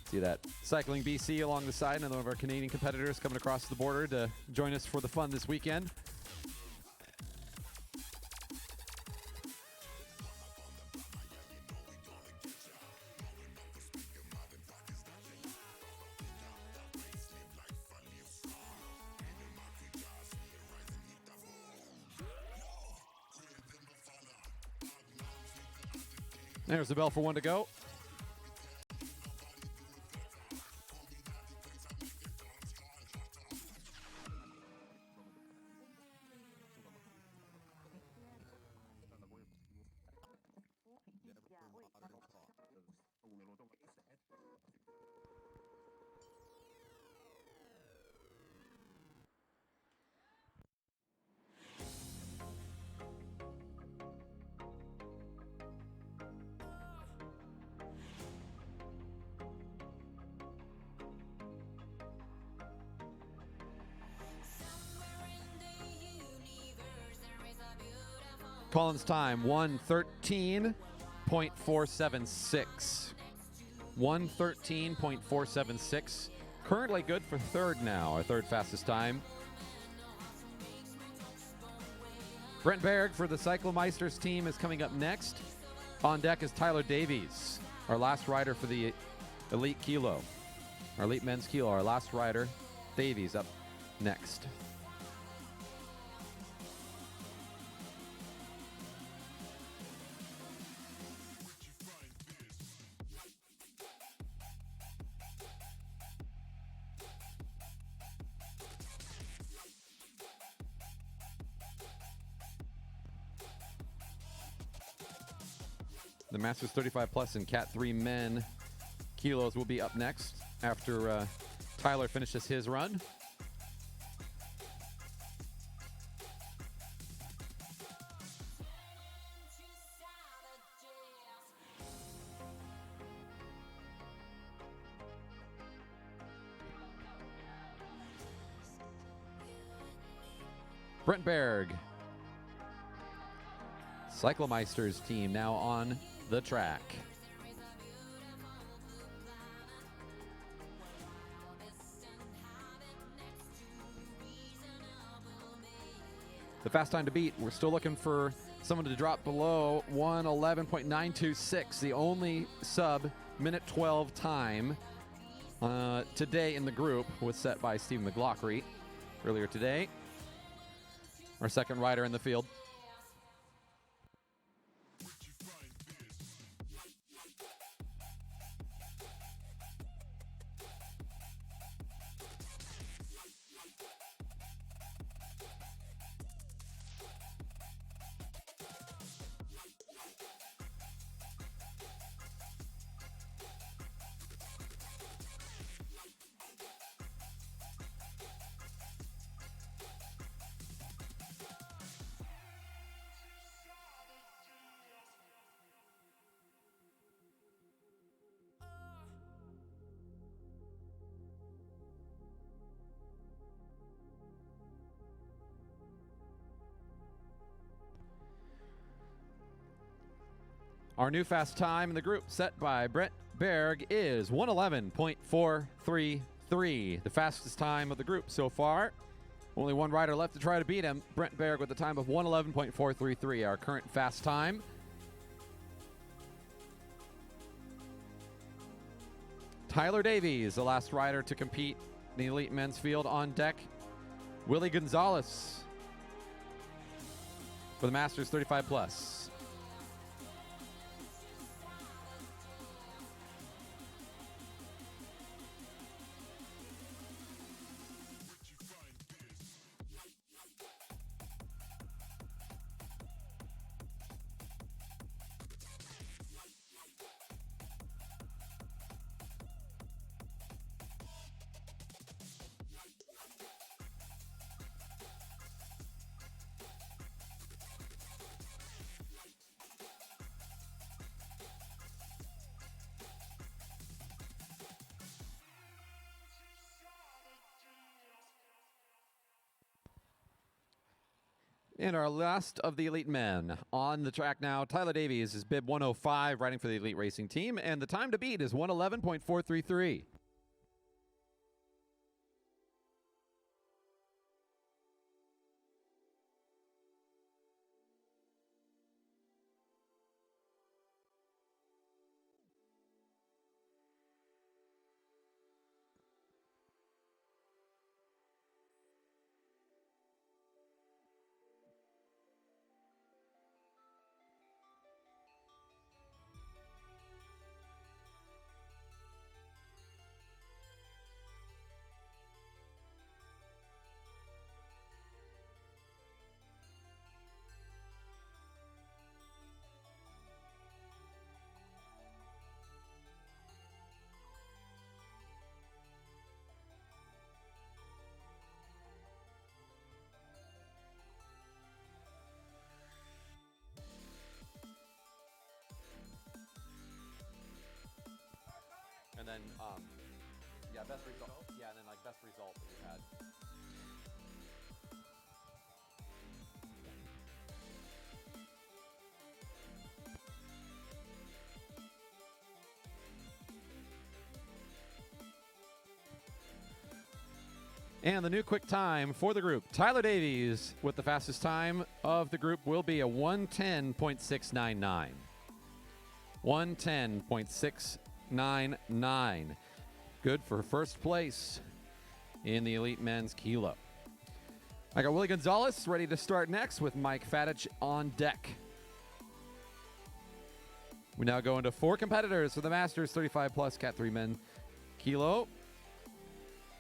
See that Cycling BC along the side, and one of our Canadian competitors coming across the border to join us for the fun this weekend. There's the bell for one to go. Colin's time, 1:13.476. 1:13.476. Currently good for third now, our third fastest time. Brent Berg for the Cyclomeisters team is coming up next. On deck is Tyler Davies, our last rider for the Elite Kilo. Our Elite Men's Kilo, our last rider, Davies, up next. The Masters 35 Plus and Cat 3 Men Kilos will be up next after Tyler finishes his run. Brent Berg, Cyclomeisters team now on the track. The fast time to beat, we're still looking for someone to drop below 1:11.926, the only sub minute 12 time today in the group was set by Stephen McLaughlin earlier today. Our second rider in the field. Our new fast time in the group set by Brent Berg is 1:11.433, the fastest time of the group so far. Only one rider left to try to beat him. Brent Berg with a time of 1:11.433, our current fast time. Tyler Davies, the last rider to compete in the Elite Men's field on deck. Willie Gonzalez for the Masters 35 Plus. And our last of the elite men on the track now, Tyler Davies is bib 105, riding for the elite racing team, and the time to beat is 111.433. And then, yeah, best result. Yeah, and then like best result that you had. And the new quick time for the group, Tyler Davies with the fastest time of the group will be a 110.699. 110.699. Good for first place in the elite men's kilo. I got Willie Gonzalez ready to start next with Mike Fadich on deck. We now go into 4 competitors for the Masters 35 plus Cat 3 men kilo.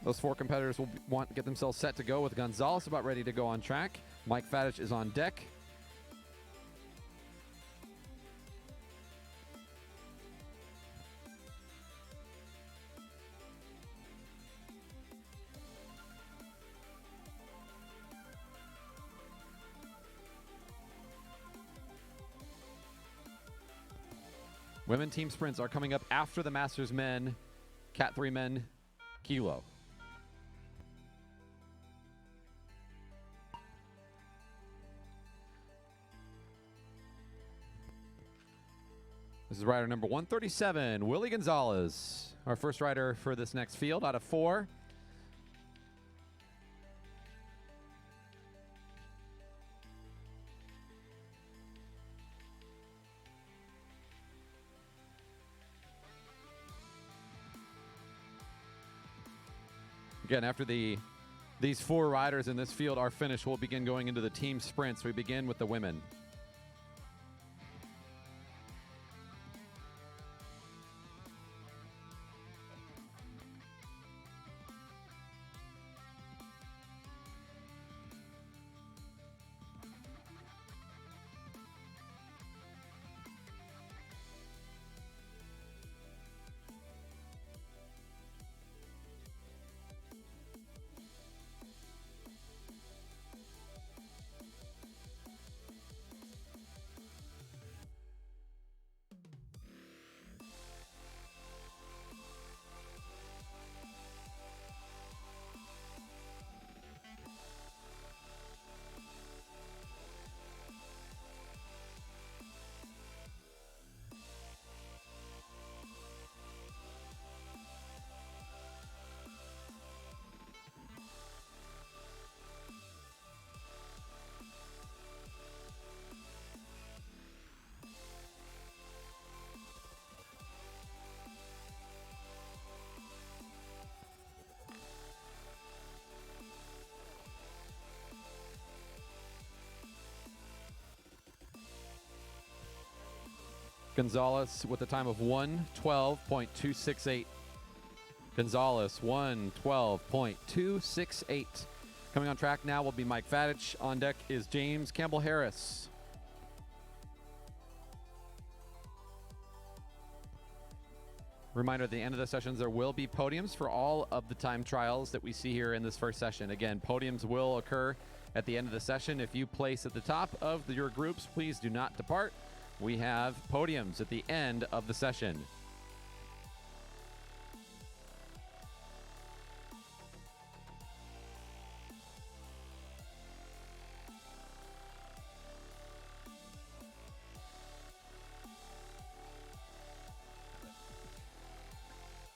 Those 4 competitors will want to get themselves set to go with Gonzalez about ready to go on track. Mike Fadich is on deck. Women team sprints are coming up after the Masters men, Cat 3 men, kilo. This is rider number 137, Willie Gonzalez, our first rider for this next field out of 4. Again, after these 4 riders in this field are finished, we'll begin going into the team sprints. We begin with the women. Gonzalez with a time of 1:12.268. Gonzalez, 1:12.268. Coming on track now will be Mike Fadich. On deck is James Campbell Harris. Reminder, at the end of the sessions, there will be podiums for all of the time trials that we see here in this first session. Again, podiums will occur at the end of the session. If you place at the top of your groups, please do not depart. We have podiums at the end of the session.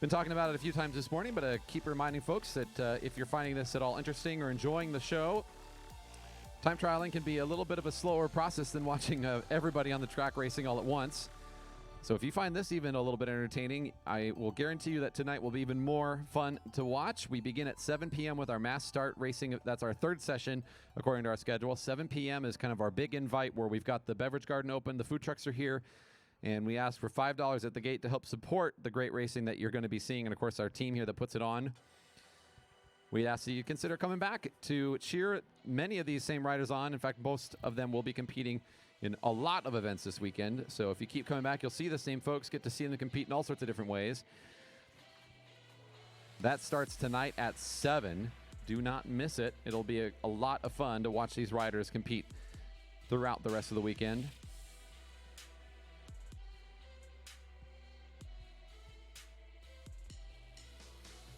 Been talking about it a few times this morning, but keep reminding folks that if you're finding this at all interesting or enjoying the show, time trialing can be a little bit of a slower process than watching everybody on the track racing all at once. So if you find this even a little bit entertaining, I will guarantee you that tonight will be even more fun to watch. We begin at 7 p.m. with our mass start racing. That's our third session according to our schedule. 7 p.m. is kind of our big invite where we've got the beverage garden open. The food trucks are here. And we ask for $5 at the gate to help support the great racing that you're going to be seeing. And, of course, our team here that puts it on. We ask that you consider coming back to cheer many of these same riders on. In fact, most of them will be competing in a lot of events this weekend. So if you keep coming back, you'll see the same folks, get to see them compete in all sorts of different ways. That starts tonight at 7. Do not miss it. It'll be a lot of fun to watch these riders compete throughout the rest of the weekend.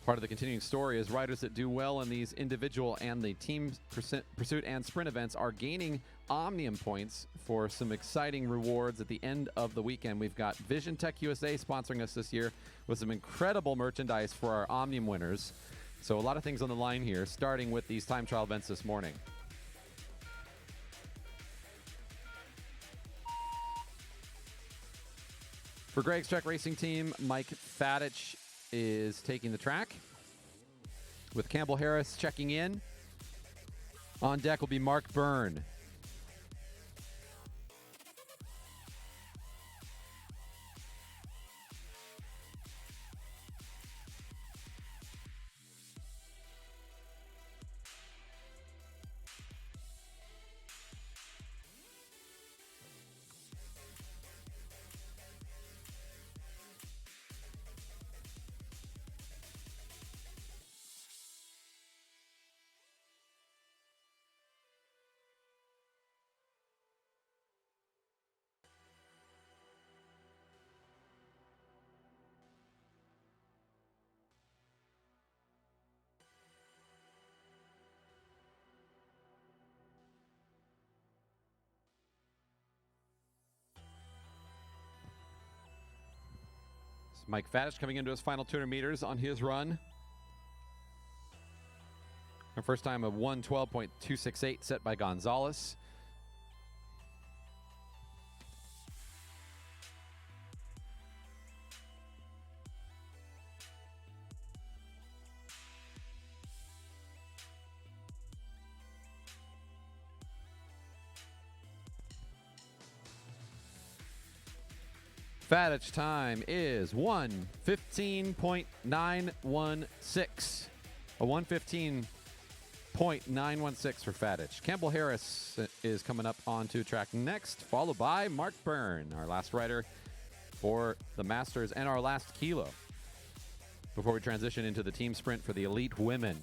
Part of the continuing story is riders that do well in these individual and the team pursuit and sprint events are gaining Omnium points for some exciting rewards at the end of the weekend. We've got Vision Tech USA sponsoring us this year with some incredible merchandise for our Omnium winners. So a lot of things on the line here, starting with these time trial events this morning. For Greg's Trek Racing team, Mike Fadich is taking the track, with Campbell Harris checking in. On deck will be Mark Byrne. Mike Fadich coming into his final 200 meters on his run. Our first time of 1:12.268 set by Gonzalez. Fadich time is 1:15.916. A 1:15.916 for Fadich. Campbell Harris is coming up onto track next, followed by Mark Byrne, our last rider for the Masters and our last kilo, before we transition into the team sprint for the elite women.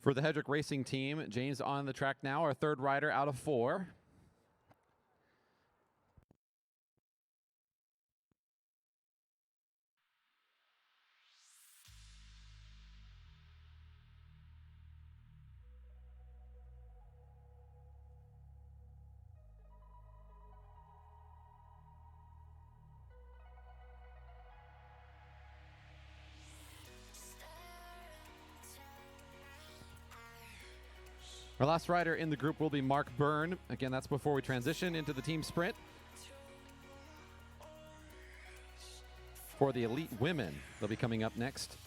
For the Hedrick Racing team, James on the track now, our third rider out of 4. Our last rider in the group will be Mark Byrne. Again, that's before we transition into the team sprint. For the elite women, they'll be coming up next.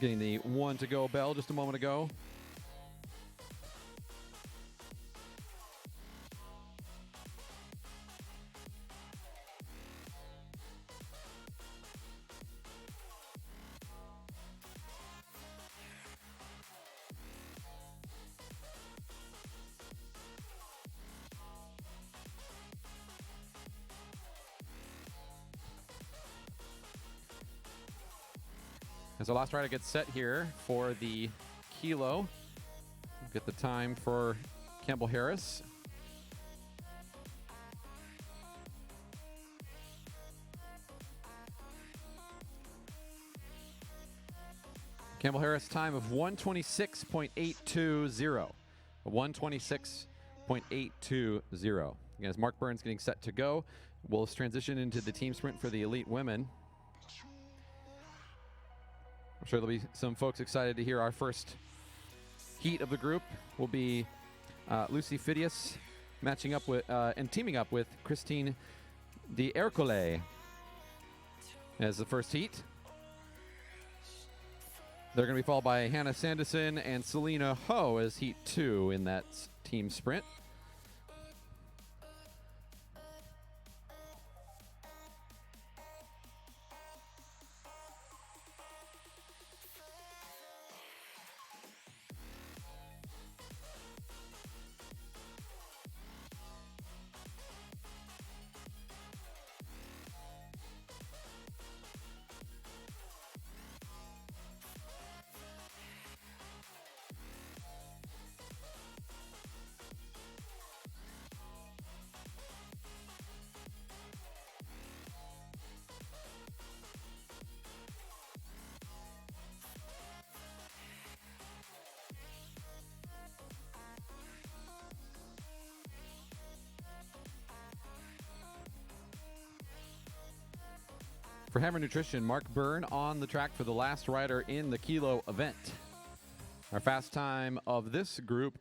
Getting the 1 to go bell just a moment ago. As our last rider gets set here for the kilo, we'll get the time for Campbell Harris. Campbell Harris time of 1:26.820. 1:26.820. Again, as Mark Burns getting set to go, we'll transition into the team sprint for the elite women. I'm sure there'll be some folks excited to hear our first heat of the group. Will be Lucy Phidias matching up with and teaming up with Christine D'Ercole as the first heat. They're going to be followed by Hannah Sanderson and Selena Ho as heat 2 in that team sprint. For Hammer Nutrition, Mark Byrne on the track for the last rider in the kilo event. Our fast time of this group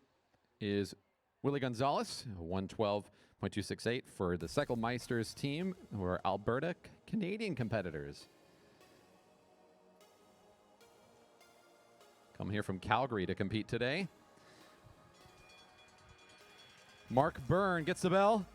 is Willie Gonzalez, 1:12.268 for the Cyclemeisters team, who are Alberta Canadian competitors. Come here from Calgary to compete today. Mark Byrne gets the bell.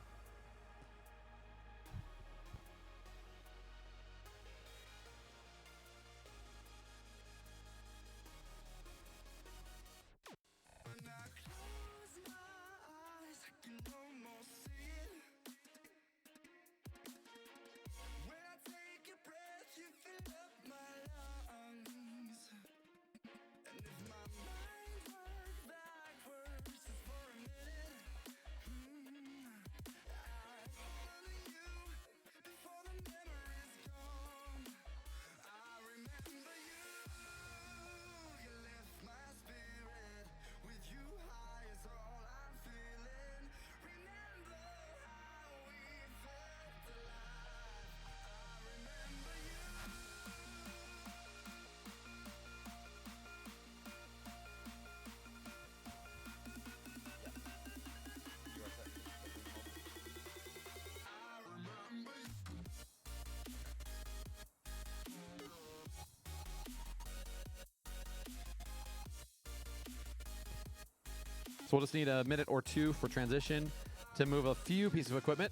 So we'll just need a minute or two for transition to move a few pieces of equipment.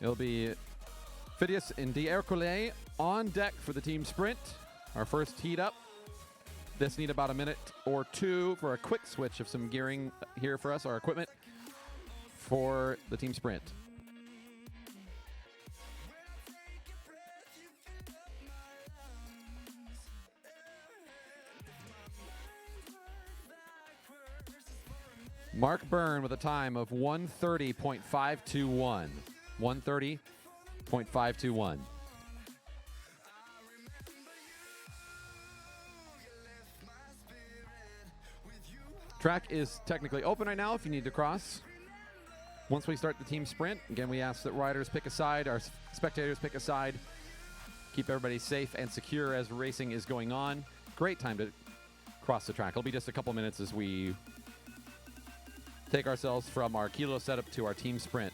It'll be Phidias and D'Ercole on deck for the team sprint. Our first heat up. This need about a minute or two for a quick switch of some gearing here for us, our equipment, for the team sprint. Mark Byrne with a time of 1:30.521. 1:30.521. Track is technically open right now if you need to cross. Once we start the team sprint, again, we ask that riders pick a side, our spectators pick a side, keep everybody safe and secure as racing is going on. great time to cross the track. It'll be just a couple minutes as we take ourselves from our kilo setup to our team sprint.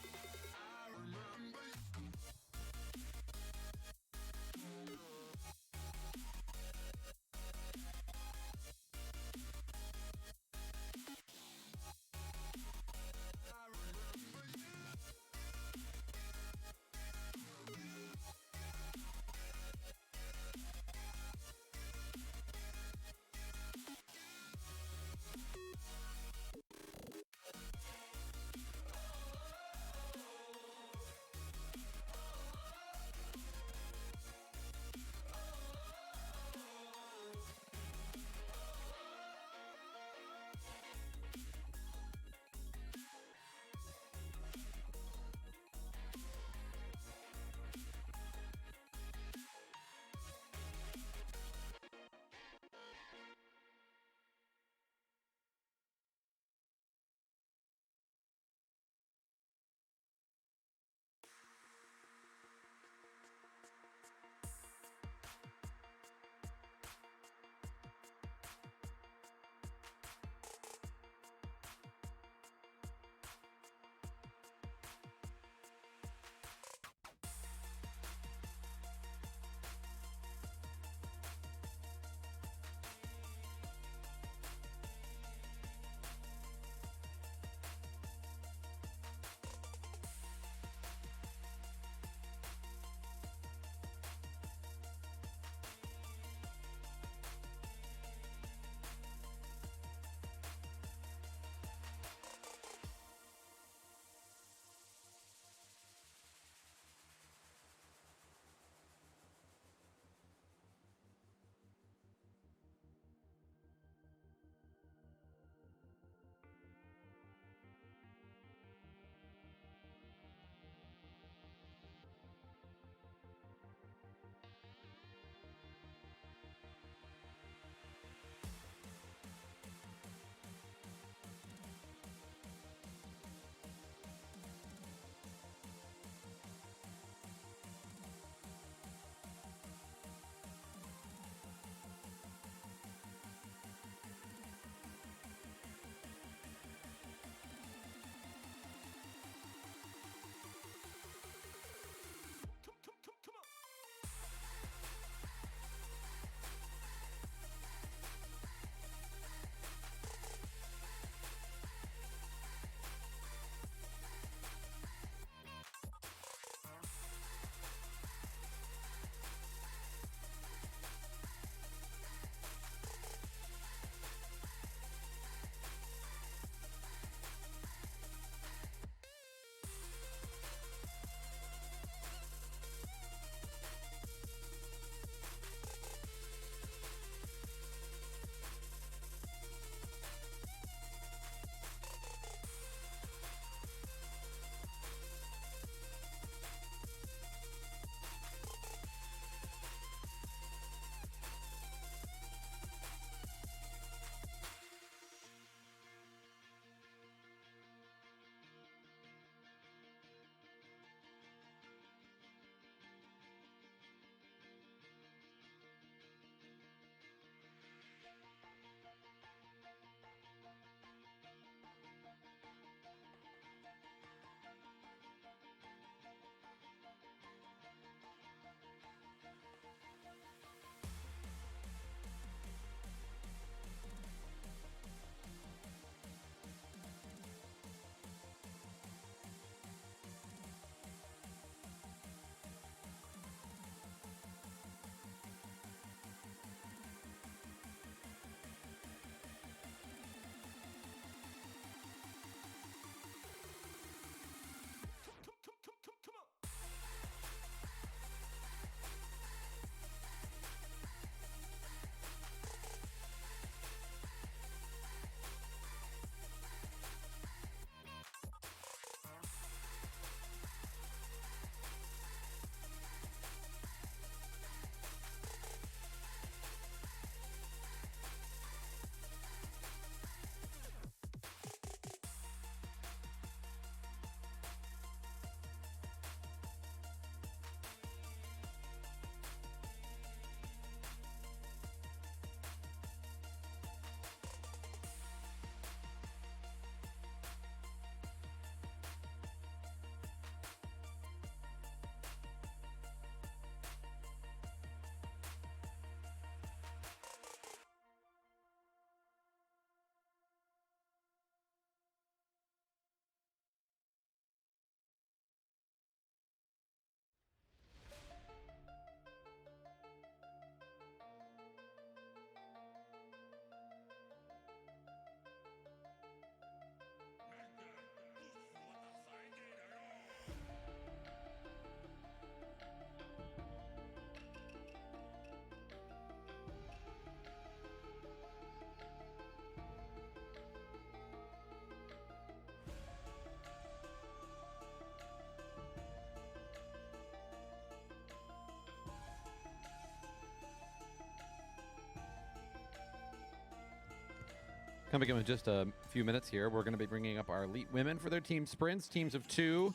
Coming in just a few minutes here, we're going to be bringing up our elite women for their team sprints. Teams of 2,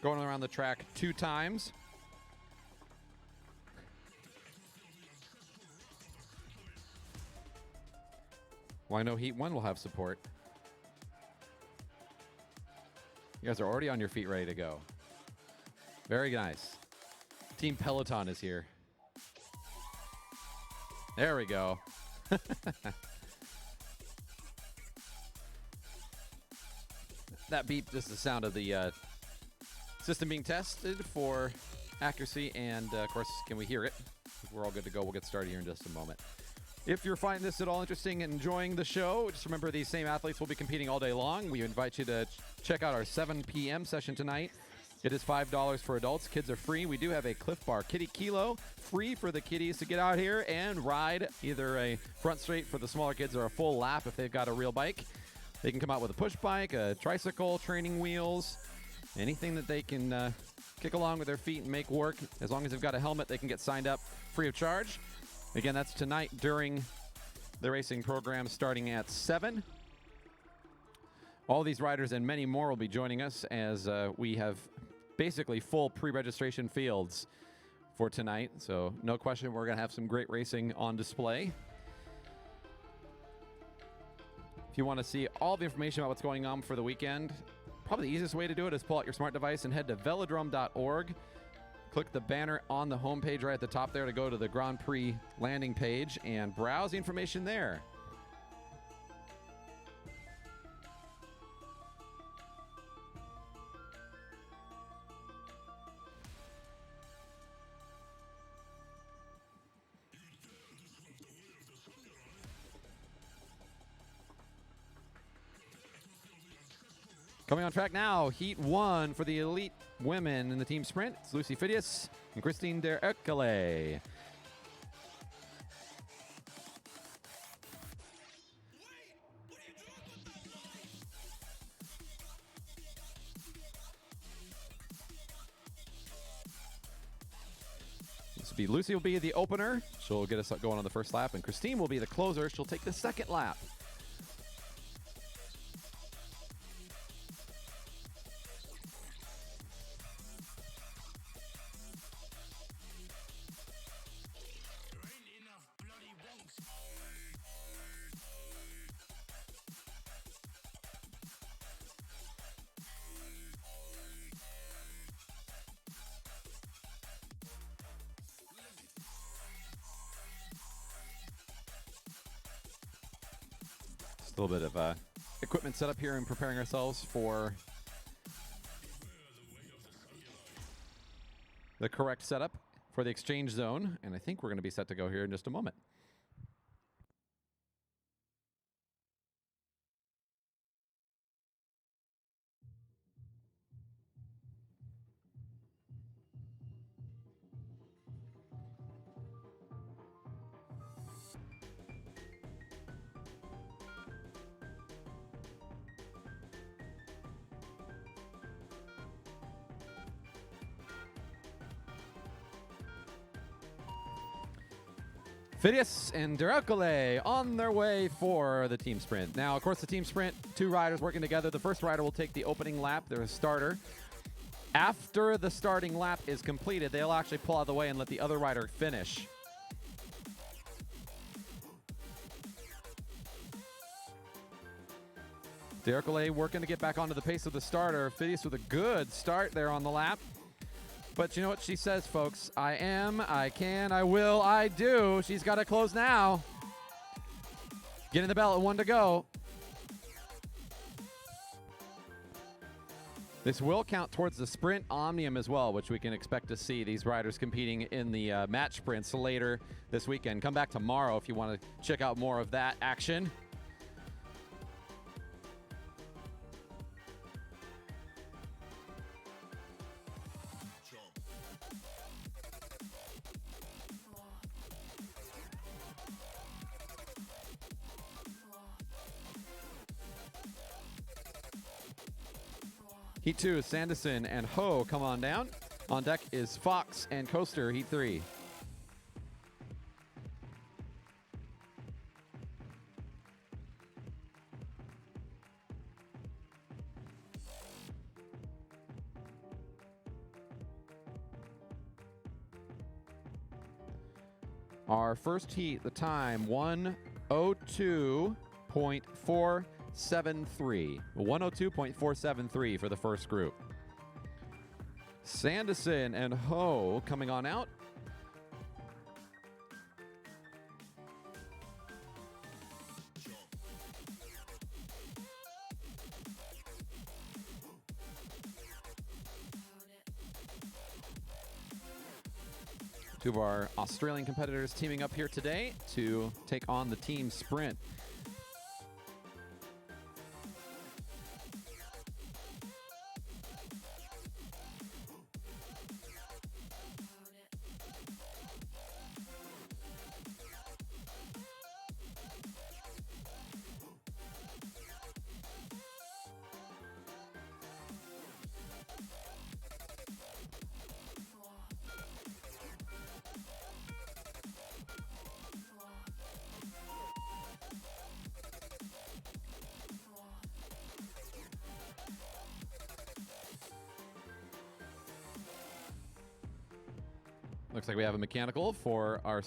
going around the track 2 times. Well, I know Heat 1 will have support. You guys are already on your feet ready to go. Very nice. Team Peloton is here. There we go. That beep is the sound of the system being tested for accuracy, and of course, can we hear it? If we're all good to go, we'll get started here in just a moment. If you're finding this at all interesting and enjoying the show, just remember these same athletes will be competing all day long. We invite you to check out our 7 p.m. session tonight. It is $5 for adults. Kids are free. We do have a Cliff Bar Kitty Kilo, free for the kiddies to get out here and ride either a front straight for the smaller kids or a full lap if they've got a real bike. They can come out with a push bike, a tricycle, training wheels, anything that they can kick along with their feet and make work. As long as they've got a helmet, they can get signed up free of charge. Again, that's tonight during the racing program starting at 7. All these riders and many more will be joining us as we have basically full pre-registration fields for tonight. So no question, we're going to have some great racing on display. If you want to see all the information about what's going on for the weekend, probably the easiest way to do it is pull out your smart device and head to velodrome.org. Click the banner on the homepage right at the top there to go to the Grand Prix landing page and browse the information there. Coming on track now, Heat 1 for the elite women in the team sprint. It's Lucy Phidias and Christine Der Erkele. Lucy will be the opener. She'll get us going on the first lap, and Christine will be the closer. She'll take the second lap. A little bit of equipment setup here and preparing ourselves for the correct setup for the exchange zone. And I think we're going to be set to go here in just a moment. Phidias and Der Erkele on their way for the team sprint. Now, of course, the team sprint, 2 riders working together. The first rider will take the opening lap. They're a starter. After the starting lap is completed, they'll actually pull out of the way and let the other rider finish. Der Erkele working to get back onto the pace of the starter. Phidias with a good start there on the lap. But you know what she says, folks? I am, I can, I will, I do. She's got to close now. Getting the bell at 1 to go. This will count towards the sprint omnium as well, which we can expect to see these riders competing in the match sprints later this weekend. Come back tomorrow if you want to check out more of that action. Heat 2 is Sanderson and Ho come on down. On deck is Fox and Coaster, Heat 3. Our first heat, the time 102.473. 102.473 for the first group. Sanderson and Ho coming on out. Two of our Australian competitors teaming up here today to take on the team sprint. Looks like we have a mechanical for our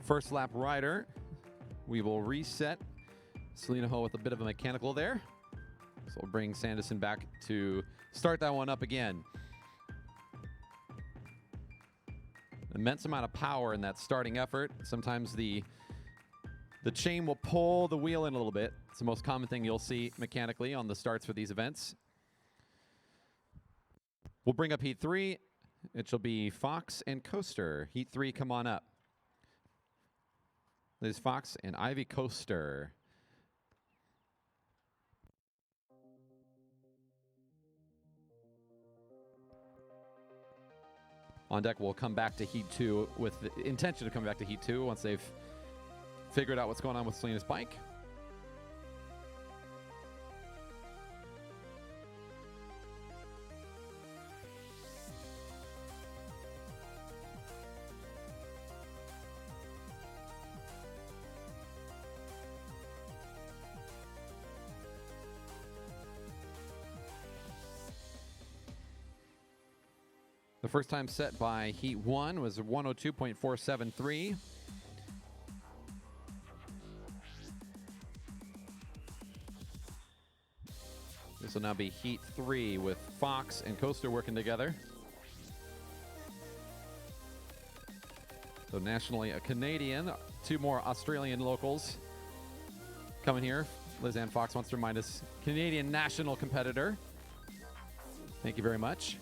first lap rider. We will reset Selena Ho with a bit of a mechanical there. So we'll bring Sanderson back to start that one up again. Immense amount of power in that starting effort. Sometimes the chain will pull the wheel in a little bit. It's the most common thing you'll see mechanically on the starts for these events. We'll bring up Heat 3. It shall be Fox and Coaster. Heat 3, come on up. There's Fox and Ivy Coaster. On deck, we'll come back to Heat 2 with the intention of coming back to Heat 2 once they've figured out what's going on with Selena's bike. The first time set by Heat 1 was 102.473. This will now be Heat 3 with Fox and Coaster working together. So nationally a Canadian, two more Australian locals coming here. Liz Ann Fox wants to remind us, Canadian national competitor. Thank you very much.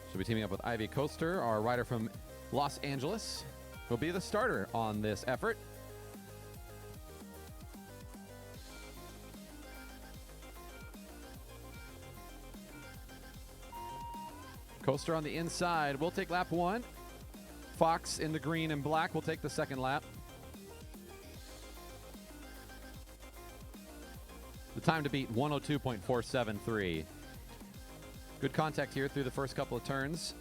She'll be teaming up with Ivy Coaster, our rider from Los Angeles, who'll be the starter on this effort. Coaster on the inside. We'll take lap 1. Fox in the green and black will take the second lap. The time to beat 102.473. Good contact here through the first couple of turns.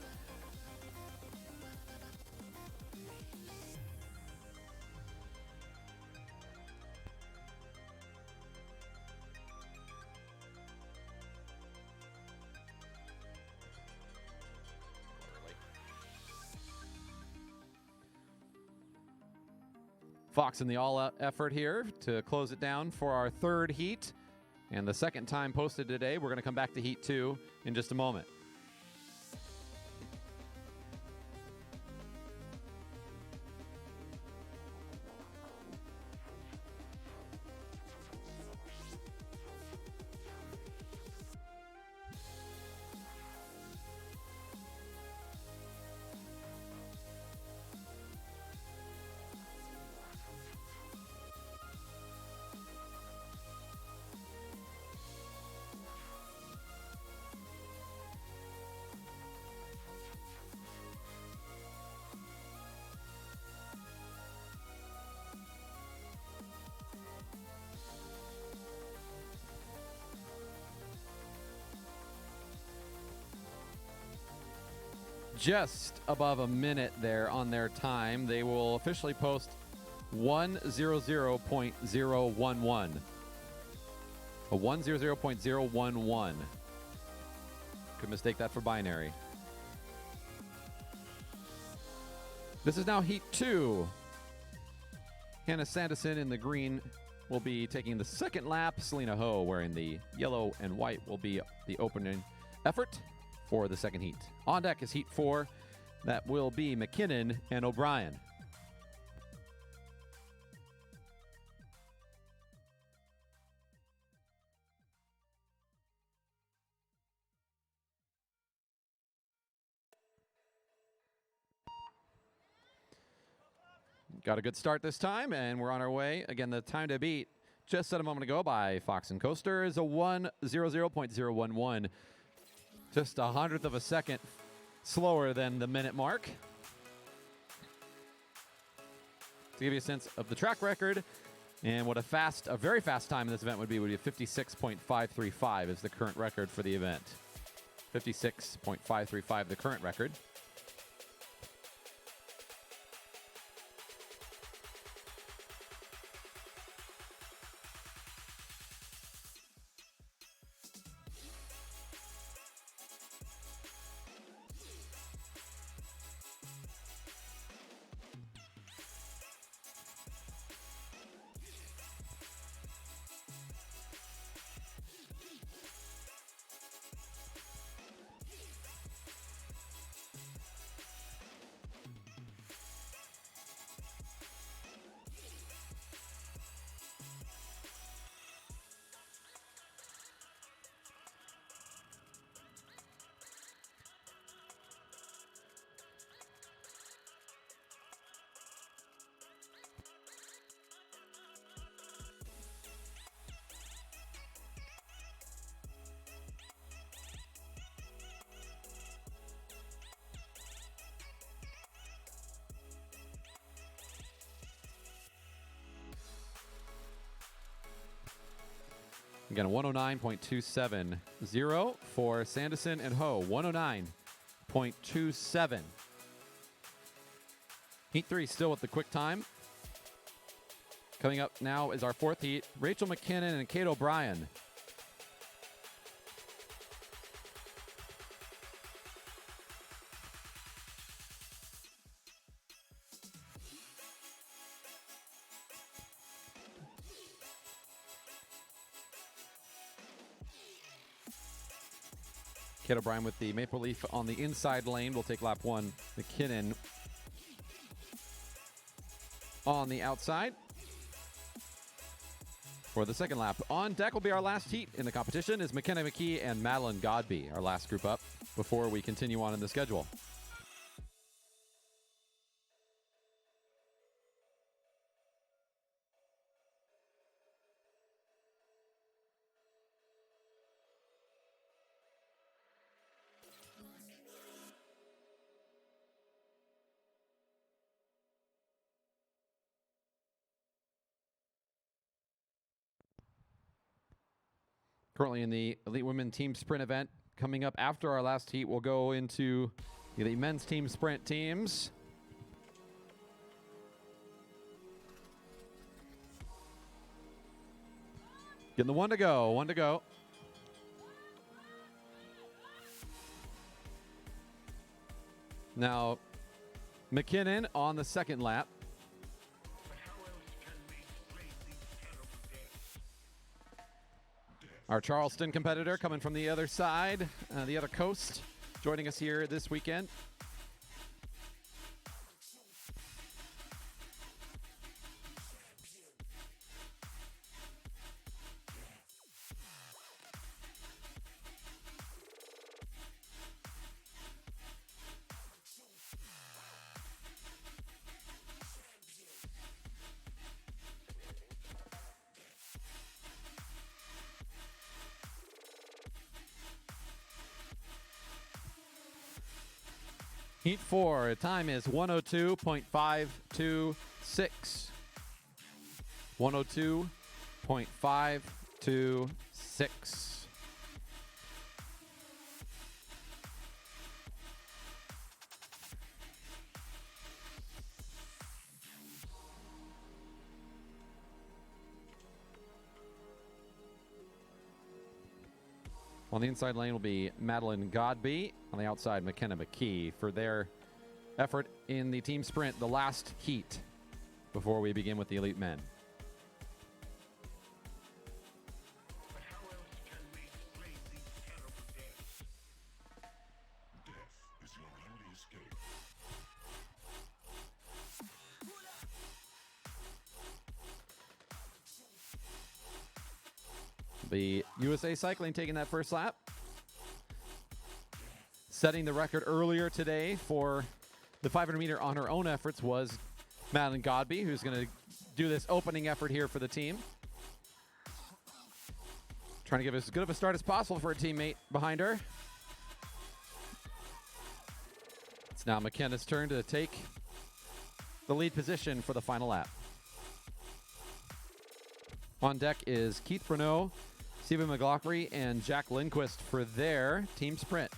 Fox in the all-out effort here to close it down for our third heat. And the second time posted today. We're going to come back to Heat 2 in just a moment. just above a minute there on their time. They will officially post 100.011. A 100.011. Could mistake that for binary. This is now Heat 2. Hannah Sanderson in the green will be taking the second lap. Selena Ho wearing the yellow and white will be the opening effort for the second heat. On deck is Heat 4. That will be McKinnon and O'Brien. Got a good start this time, and we're on our way. Again, the time to beat, just said a moment ago by Fox and Coaster, is a 100.011. Just a hundredth of a second slower than the minute mark. To give you a sense of the track record and what a very fast time in this event would be 56.535 is the current record for the event. 56.535, the current record. Again, 109.270 for Sanderson and Ho. 109.27. Heat 3 still with the quick time. Coming up now is our fourth heat. Rachel McKinnon and Kate O'Brien. Kate O'Brien with the Maple Leaf on the inside lane will take lap one. McKinnon on the outside for the second lap. On deck will be our last heat in the competition is McKenna McKee and Madeline Godby, our last group up before we continue on in the schedule. Currently in the Elite Women Team Sprint event. Coming up after our last heat, we'll go into the men's team sprint teams. Getting the one to go. Now, McKinnon on the second lap. Our Charleston competitor coming from the other side, the other coast, joining us here this weekend. Heat 4, time is 102.526. 102.526. On the inside lane will be Madeline Godby. On the outside, McKenna McKee for their effort in the team sprint, the last heat before we begin with the elite men. But how else can we explain these terrible deaths? Death is your only escape. The USA Cycling taking that first lap. Setting the record earlier today for the 500 meter on her own efforts was Madeline Godby, who's going to do this opening effort here for the team. Trying to give as good of a start as possible for a teammate behind her. It's now McKenna's turn to take the lead position for the final lap. On deck is Keith Bruneau, Stephen McLaughlin, and Jack Lindquist for their team sprint.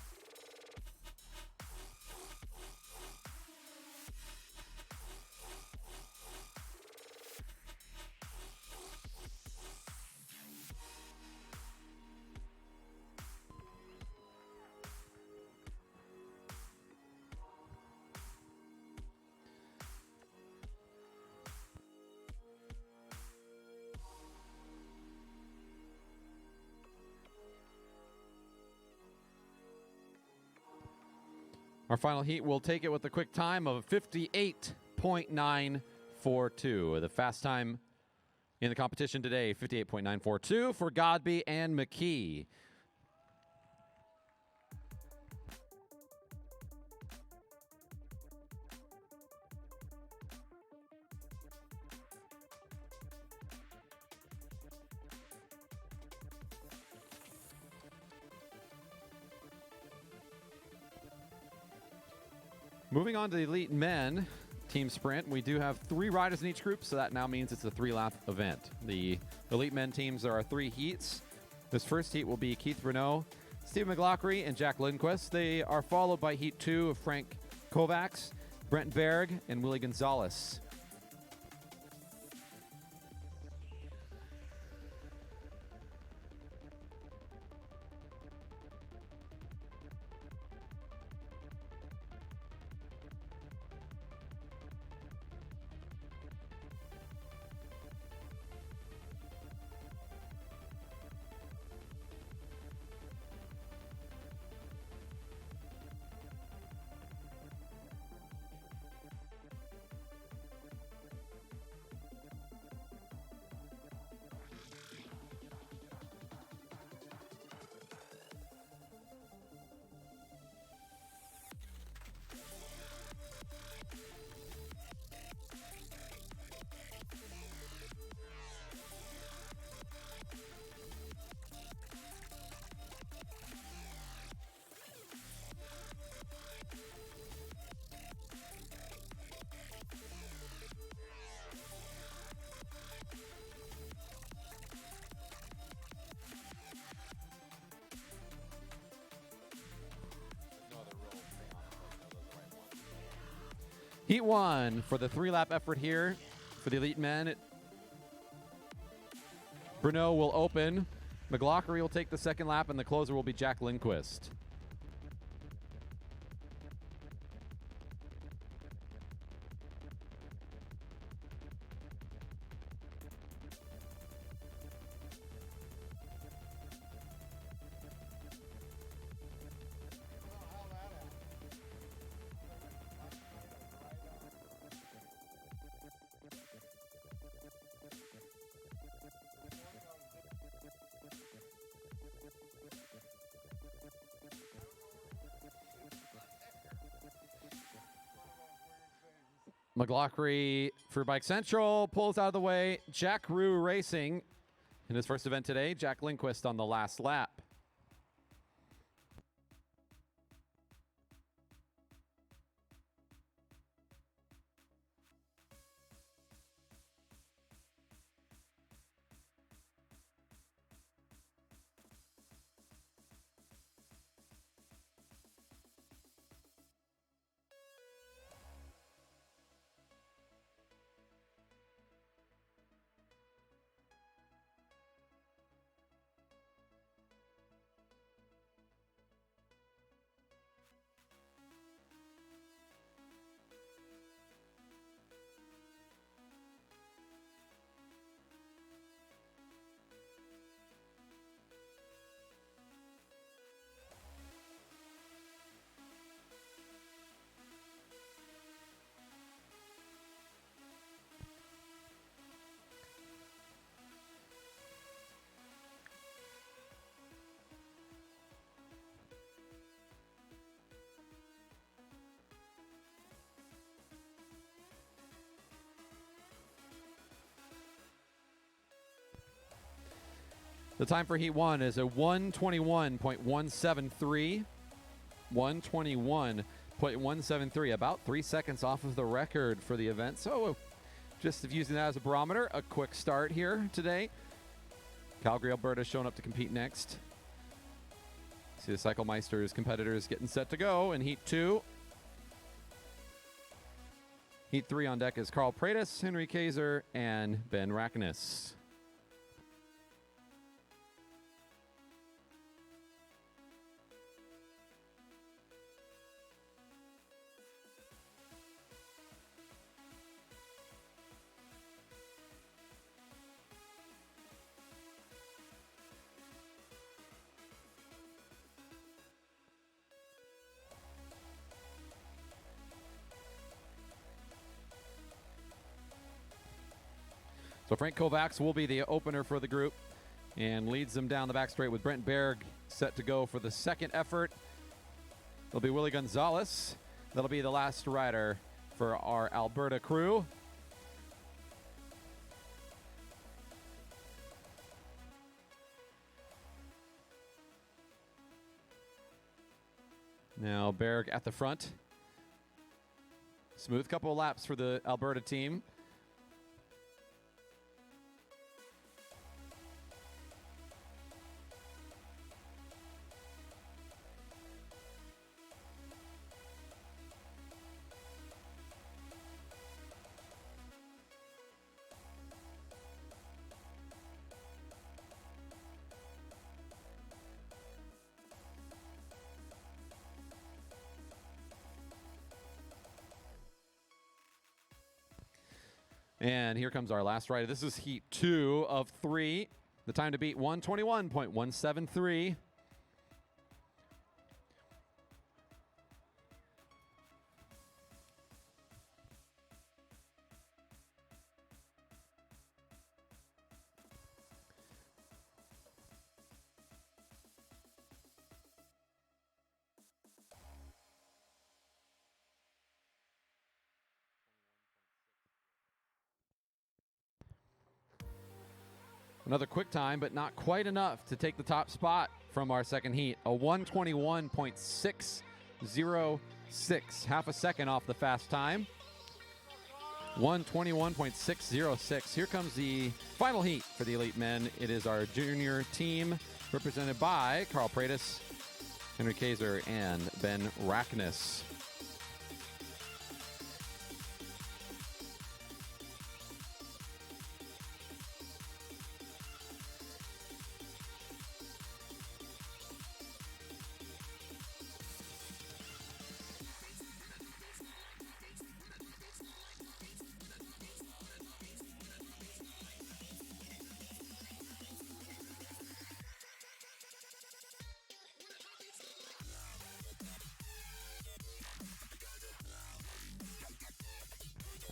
Our final heat will take it with a quick time of 58.942. The fast time in the competition today, 58.942 for Godby and McKee. Moving on to the elite men team sprint, we do have 3 riders in each group, so that now means it's a 3-lap event. The elite men teams, there are 3 heats. This first heat will be Keith Bruneau, Steve McLaughlin, and Jack Lindquist. They are followed by heat 2 of Frank Kovacs, Brent Berg, and Willie Gonzalez. Heat 1 for the 3-lap effort here for the elite men. Bruneau will open. McLaughlin will take the second lap, and the closer will be Jack Lindquist. McLaughlin for Bike Central pulls out of the way. Jack Rue Racing in his first event today. Jack Lindquist on the last lap. The time for Heat 1 is a 1:21.173. 1:21.173, about 3 seconds off of the record for the event. So just using that as a barometer, a quick start here today. Calgary, Alberta showing up to compete next. See the Cyclemeisters competitors getting set to go in Heat 2. Heat 3 on deck is Carl Pratis, Henry Kaiser, and Ben Rackness. So Frank Kovacs will be the opener for the group and leads them down the back straight with Brent Berg set to go for the second effort. It'll be Willie Gonzalez. That'll be the last rider for our Alberta crew. Now Berg at the front. Smooth couple of laps for the Alberta team. And here comes our last rider. This is Heat 2 of 3. The time to beat 1:21.173. Another quick time, but not quite enough to take the top spot from our second heat. A 1:21.606, half a second off the fast time. 1:21.606. Here comes the final heat for the elite men. It is our junior team represented by Carl Pratis, Henry Kaiser, and Ben Rackness.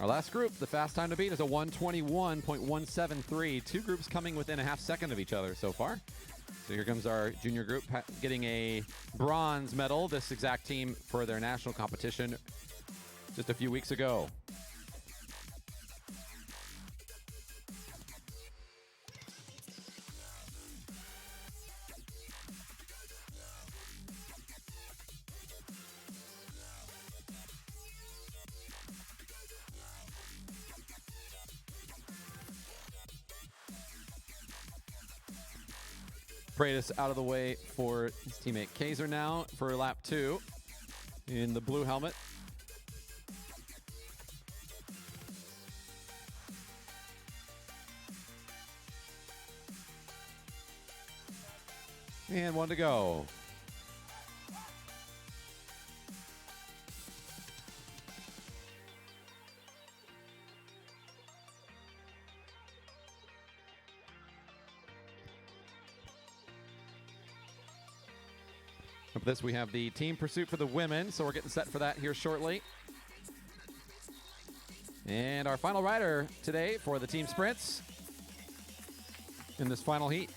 Our last group, the fast time to beat, is a 1:21.173. Two groups coming within a half second of each other so far. So here comes our junior group getting a bronze medal, this exact team, for their national competition just a few weeks ago. Pratis out of the way for his teammate Kaiser now for lap 2 in the blue helmet. And one to go. Up this, we have the team pursuit for the women, so we're getting set for that here shortly. And our final rider today for the team sprints in this final heat.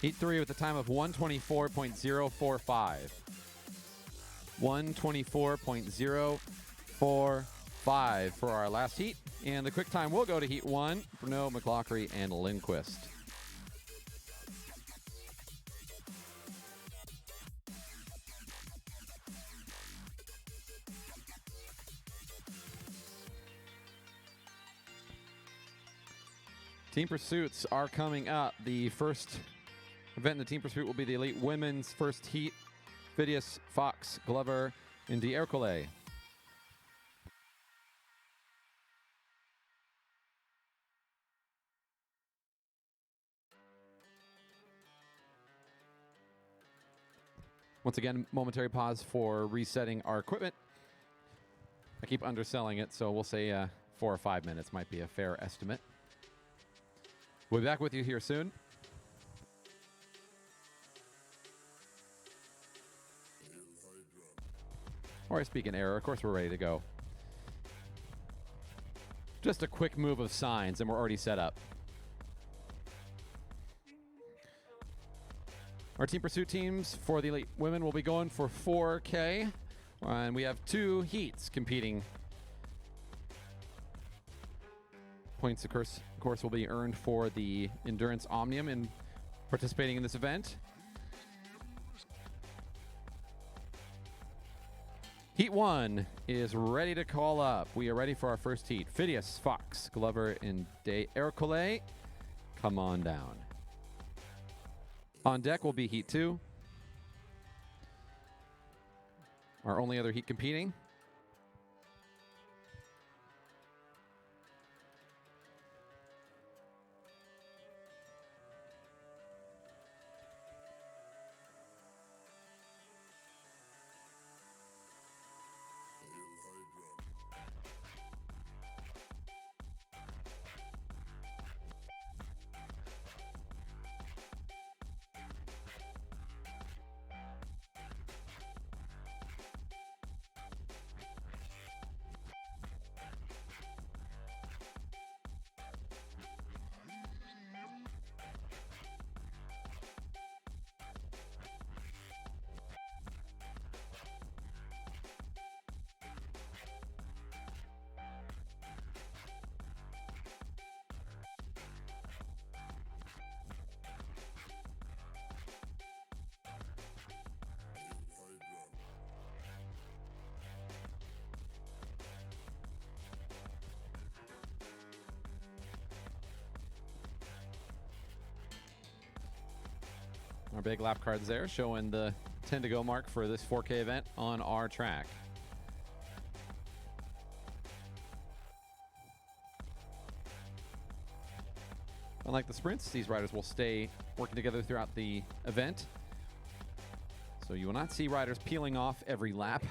Heat 3 with a time of 124.045. 124.045 for our last heat. And the quick time will go to Heat 1, Bruno, McLaughlin, and Lindquist. Team pursuits are coming up. The first event in the team pursuit will be the elite women's first heat. Phidias, Fox, Glover, and D'Ercole. Once again, momentary pause for resetting our equipment. I keep underselling it, so we'll say 4 or 5 minutes might be a fair estimate. We'll be back with you here soon. Or I speak in error. Of course, we're ready to go. Just a quick move of signs, and we're already set up. Our team pursuit teams for the elite women will be going for 4K. And we have 2 heats competing. Points, of course, will be earned for the Endurance Omnium in participating in this event. Heat 1 is ready to call up. We are ready for our first heat. Phidias, Fox, Glover, and D'Ercole. Come on down. On deck will be Heat 2. Our only other heat competing. Our big lap cards there showing the 10 to go mark for this 4K event on our track. Unlike the sprints, these riders will stay working together throughout the event. So you will not see riders peeling off every lap.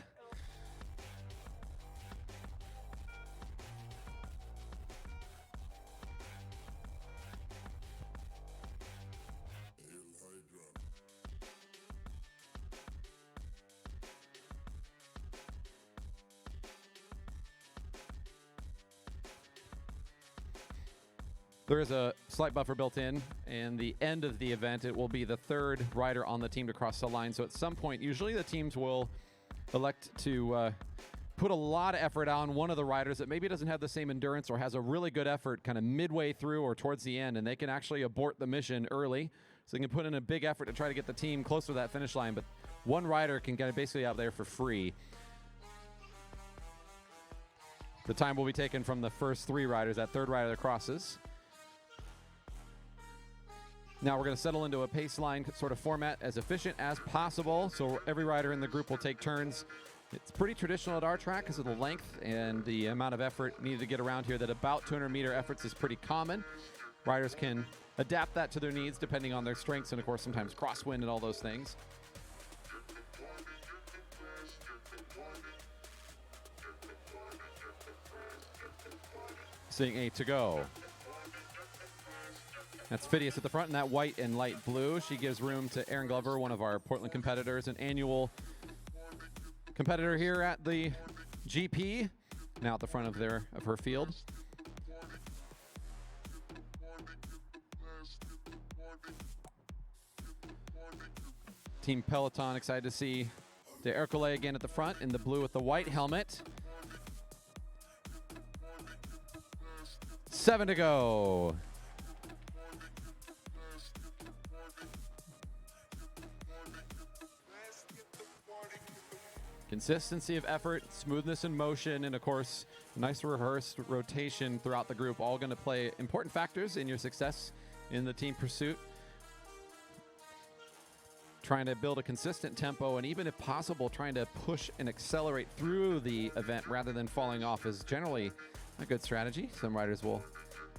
There is a slight buffer built in, and the end of the event, it will be the 3rd rider on the team to cross the line. So at some point, usually the teams will elect to put a lot of effort on one of the riders that maybe doesn't have the same endurance or has a really good effort kind of midway through or towards the end, and they can actually abort the mission early. So they can put in a big effort to try to get the team closer to that finish line, but one rider can get it basically out there for free. The time will be taken from the first 3 riders, that 3rd rider that crosses. Now we're going to settle into a pace line sort of format as efficient as possible. So every rider in the group will take turns. It's pretty traditional at our track because of the length and the amount of effort needed to get around here, that about 200-meter efforts is pretty common. Riders can adapt that to their needs depending on their strengths and, of course, sometimes crosswind and all those things. Seeing a to go. That's Phidias at the front in that white and light blue. She gives room to Erin Glover, one of our Portland competitors, an annual competitor here at the GP, now at the front of her field. Team Peloton excited to see De Ercole again at the front in the blue with the white helmet. 7 to go. Consistency of effort, smoothness in motion, and of course, nice rehearsed rotation throughout the group, all going to play important factors in your success in the team pursuit. Trying to build a consistent tempo, and even if possible, trying to push and accelerate through the event rather than falling off is generally a good strategy. Some riders will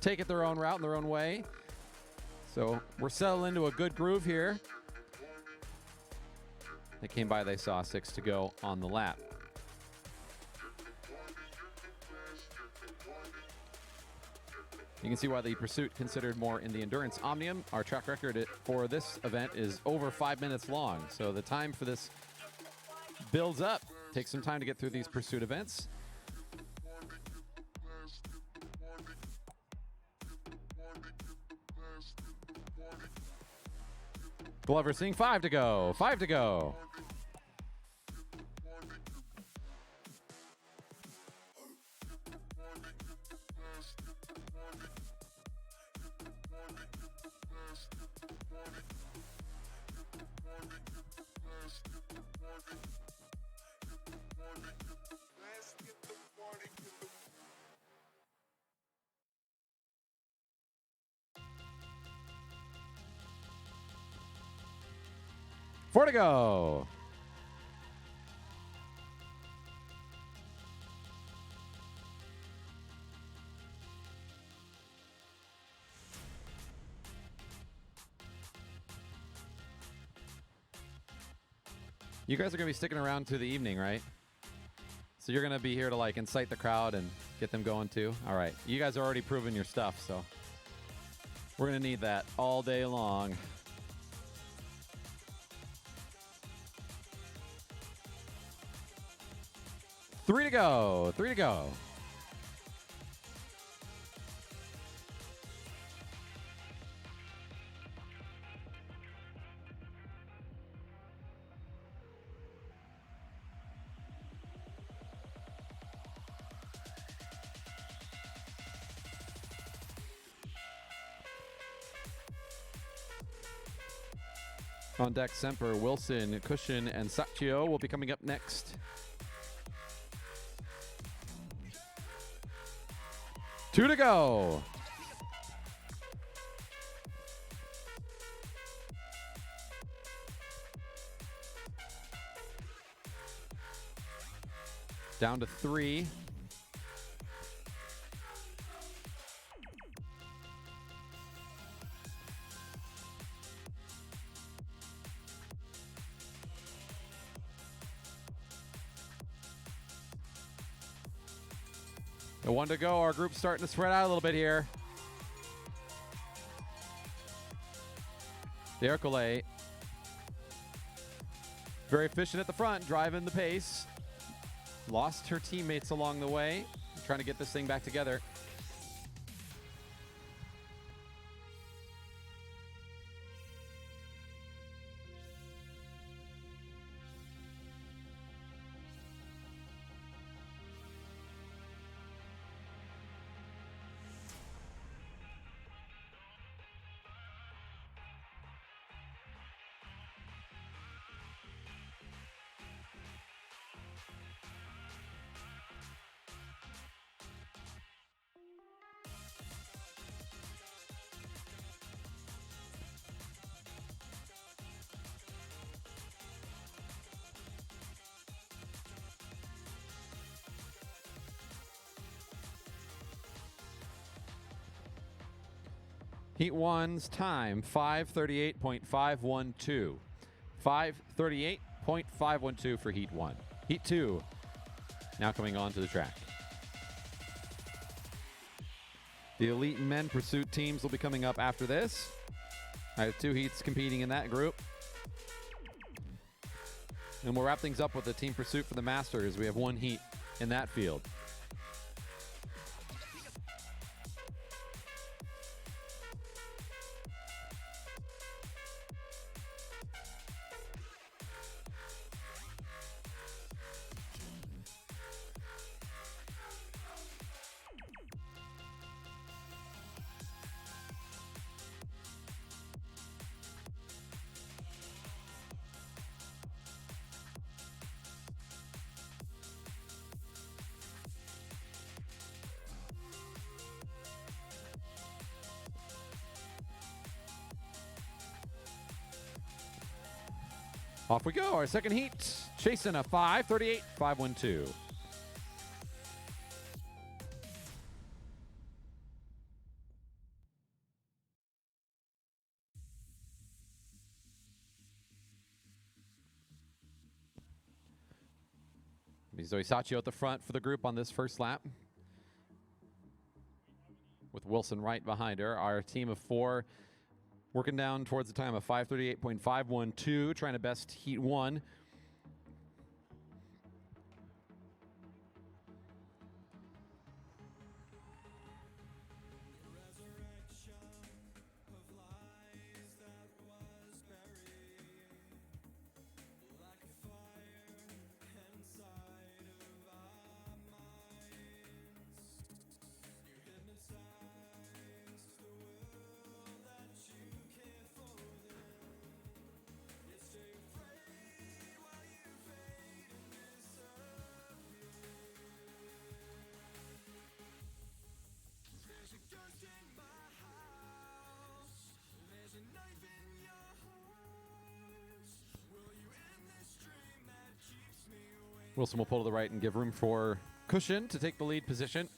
take it their own route in their own way. So we're settled into a good groove here. They came by, they saw 6 to go on the lap. You can see why the pursuit considered more in the endurance omnium. Our track record for this event is over 5 minutes long. So the time for this builds up. Takes some time to get through these pursuit events. Glover seeing 5 to go. 5 to go. Four to go. You guys are going to be sticking around to the evening, right? So you're going to be here to like incite the crowd and get them going too? All right. You guys are already proving your stuff, so we're going to need that all day long. Three to go. 3 to go. On deck, Semper, Wilson, Cushion, and Sacchio will be coming up next. 2 to go. Down to 3. The 1 to go. Our group's starting to spread out a little bit here. De Ercole, very efficient at the front, driving the pace. Lost her teammates along the way, trying to get this thing back together. Heat 1's time, 5:38.512. 5:38.512 for Heat 1. Heat 2 now coming onto the track. The elite men pursuit teams will be coming up after this. I have 2 heats competing in that group. And we'll wrap things up with the team pursuit for the Masters. We have 1 heat in that field. Off we go. Our second heat. Chasing a 5:38.512. Zoe Saccio at the front for the group on this first lap, with Wilson right behind her. Our team of 4 working down towards the time of 5:38.512, trying to best heat 1. Wilson will pull to the right and give room for Cushion to take the lead position.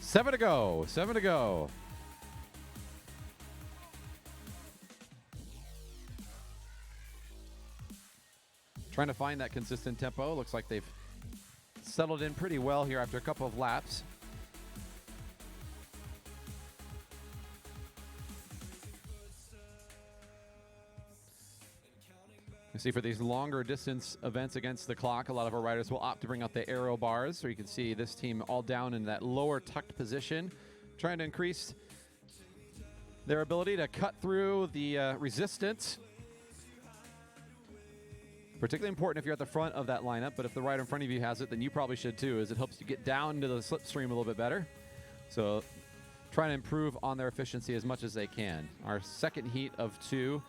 Seven to go. Trying to find that consistent tempo. Looks like they've settled in pretty well here after a couple of laps. You see, for these longer distance events against the clock, a lot of our riders will opt to bring out the aero bars. So you can see this team all down in that lower tucked position, trying to increase their ability to cut through the resistance. Particularly important if you're at the front of that lineup, but if the rider in front of you has it, then you probably should too, as it helps you get down to the slipstream a little bit better. So trying to improve on their efficiency as much as they can. Our second heat of 2.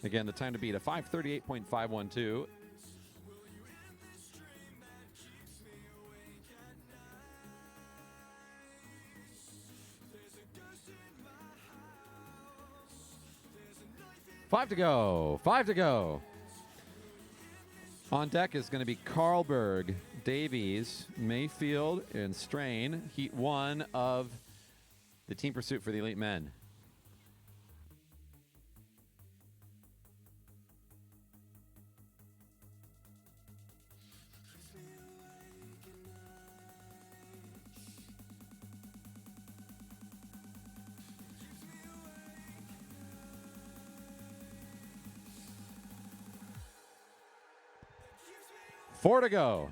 Again, the time to beat a 5:38.512. Five to go. On deck is going to be Carlberg, Davies, Mayfield, and Strain. Heat 1 of the team pursuit for the elite men. Four to go.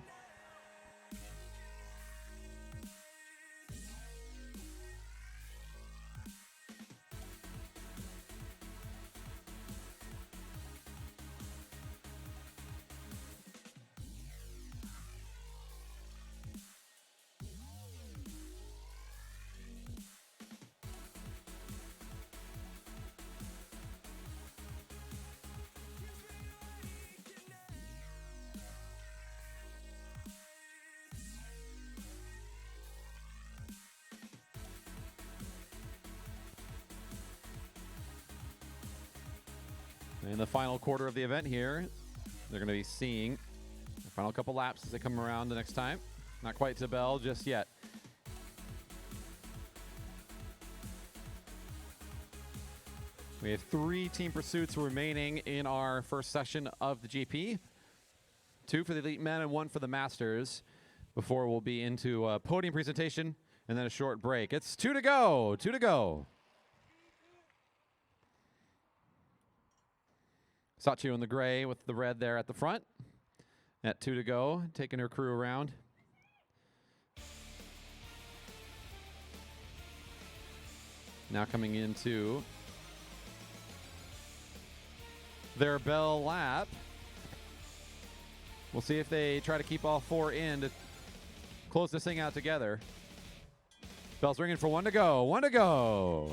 In the final quarter of the event here, they're going to be seeing the final couple laps as they come around the next time. Not quite to bell just yet. We have 3 team pursuits remaining in our first session of the GP. 2 for the elite men and 1 for the masters before we'll be into a podium presentation and then a short break. It's 2 to go. Saccio in the gray with the red there at the front. At 2 to go, taking her crew around. Now coming into their bell lap. We'll see if they try to keep all 4 in to close this thing out together. Bell's ringing for 1 to go. 1 to go.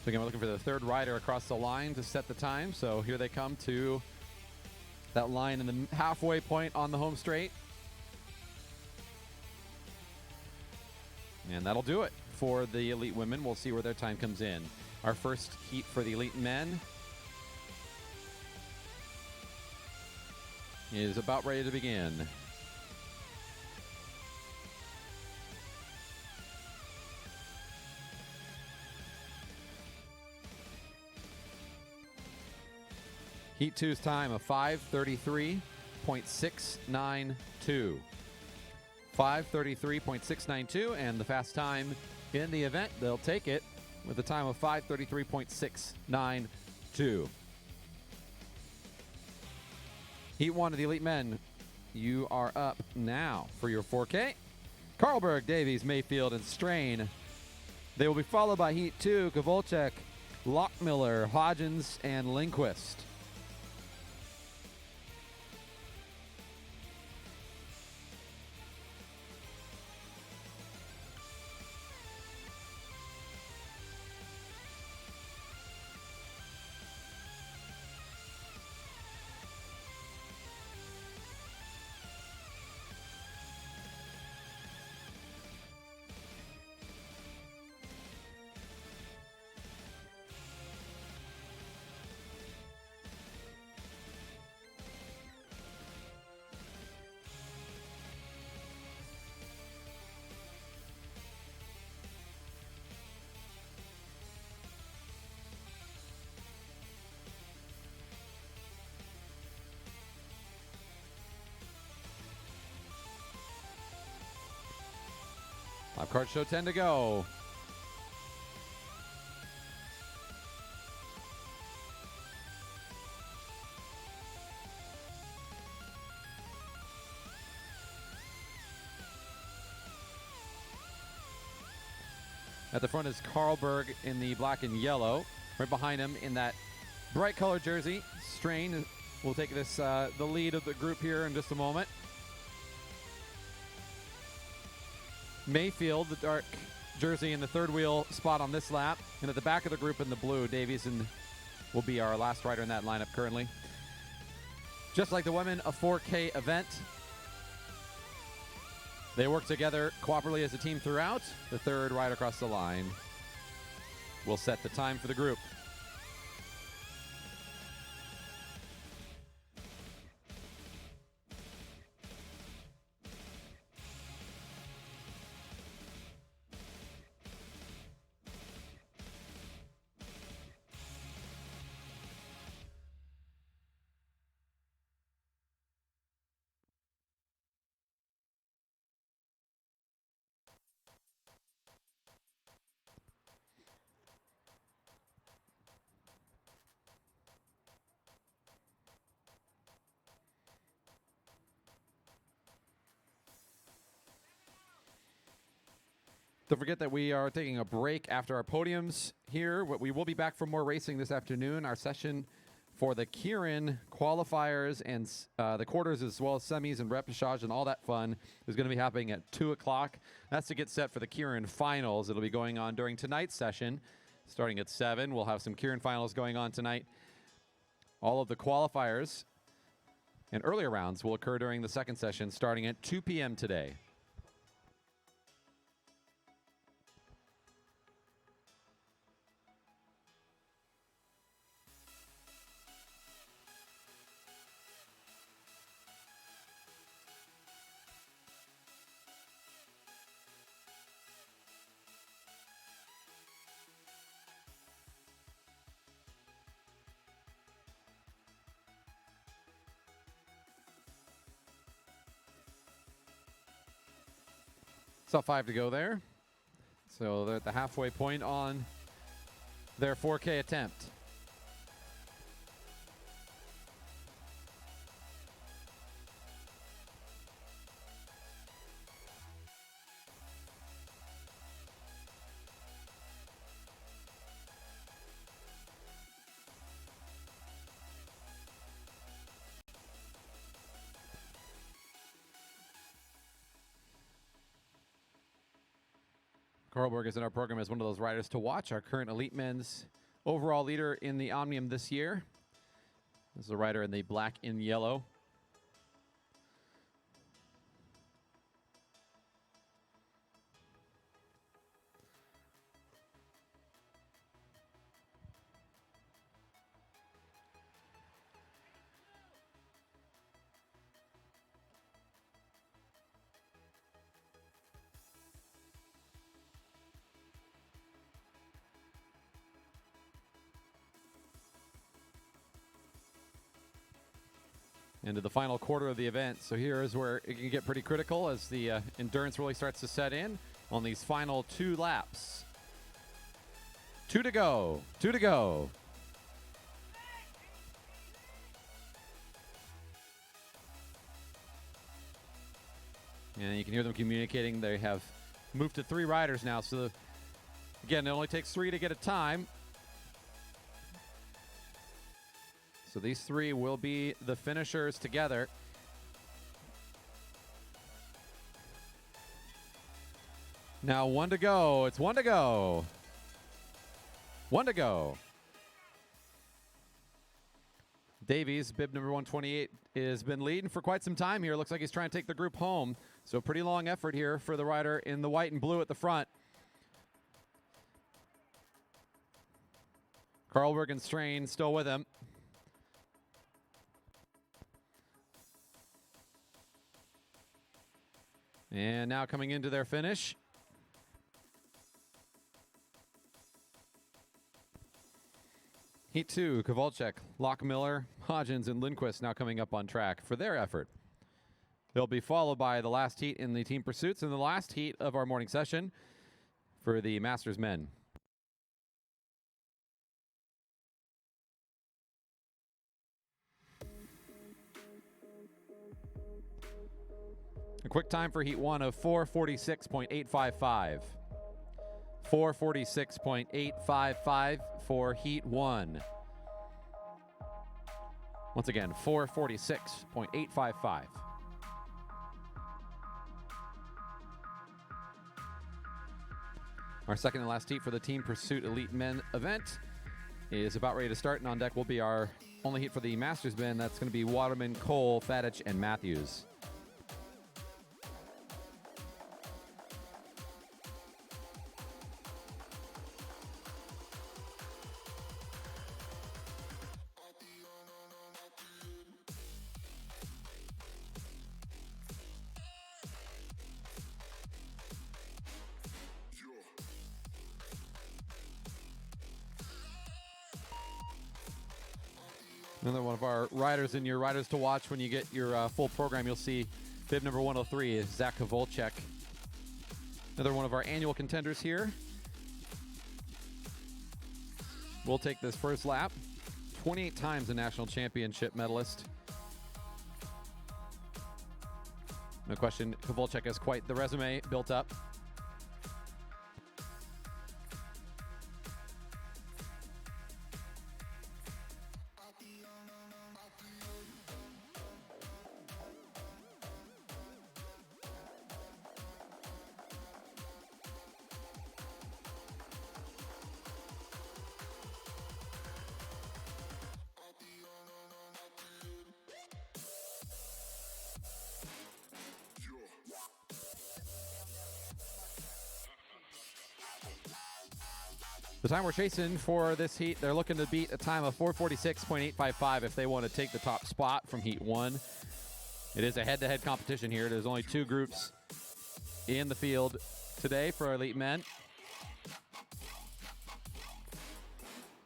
So again, we're looking for the third rider across the line to set the time. So here they come to that line in the halfway point on the home straight. And that'll do it for the elite women. We'll see where their time comes in. Our first heat for the elite men is about ready to begin. Heat 2's time of 5:33.692. 5:33.692, and the fast time in the event, they'll take it with a time of 5:33.692. Heat 1 of the elite men, you are up now for your 4K. Karlberg, Davies, Mayfield, and Strain. They will be followed by Heat 2, Kovalchuk, Lockmiller, Hodgins, and Lindquist. Live card show 10 to go. At the front is Karlberg in the black and yellow. Right behind him in that bright colored jersey, Strain will take this the lead of the group here in just a moment. Mayfield, the dark jersey in the third wheel spot on this lap. And at the back of the group in the blue, Davies will be our last rider in that lineup currently. Just like the women, a 4K event. They work together cooperatively as a team throughout. The third rider across the line will set the time for the group. Don't forget that we are taking a break after our podiums here. We will be back for more racing this afternoon. Our session for the Kieran qualifiers and the quarters, as well as semis and repechage and all that fun, is going to be happening at 2 o'clock. That's to get set for the Kieran finals. It'll be going on during tonight's session, starting at 7. We'll have some Kieran finals going on tonight. All of the qualifiers and earlier rounds will occur during the second session, starting at 2 p.m. today. Still 5 to go there. So they're at the halfway point on their 4K attempt. Carlberg is in our program as one of those riders to watch, our current Elite Men's overall leader in the Omnium this year. This is a rider in the black and yellow. Into the final quarter of the event. So here is where it can get pretty critical as the endurance really starts to set in on these final 2 laps. 2 to go. 2 to go. And you can hear them communicating. They have moved to 3 riders now. So again, it only takes 3 to get a time. So these 3 will be the finishers together. Now 1 to go. It's 1 to go. 1 to go. Davies, bib number 128, has been leading for quite some time here. Looks like he's trying to take the group home. So pretty long effort here for the rider in the white and blue at the front. Carlberg and Strain still with him. And now coming into their finish. Heat 2, Kowalczyk, Lockmiller, Hodgins, and Lindquist now coming up on track for their effort. They'll be followed by the last heat in the team pursuits and the last heat of our morning session for the Masters men. A quick time for Heat 1 of 4:46.855. 4:46.855 for Heat 1. Once again, 4:46.855. Our second and last heat for the Team Pursuit Elite Men event is about ready to start, and on deck will be our only heat for the Masters men. That's going to be Waterman, Cole, Fadich, and Matthews. Another one of our riders in your riders to watch. When you get your full program, you'll see bib number 103 is Zach Kowalczyk. Another one of our annual contenders here. We'll take this first lap. 28 times a national championship medalist. No question, Kowalczyk has quite the resume built up. The time we're chasing for this heat, they're looking to beat a time of 4:46.855 if they want to take the top spot from Heat 1. It is a head-to-head competition here. There's only 2 groups in the field today for our Elite Men.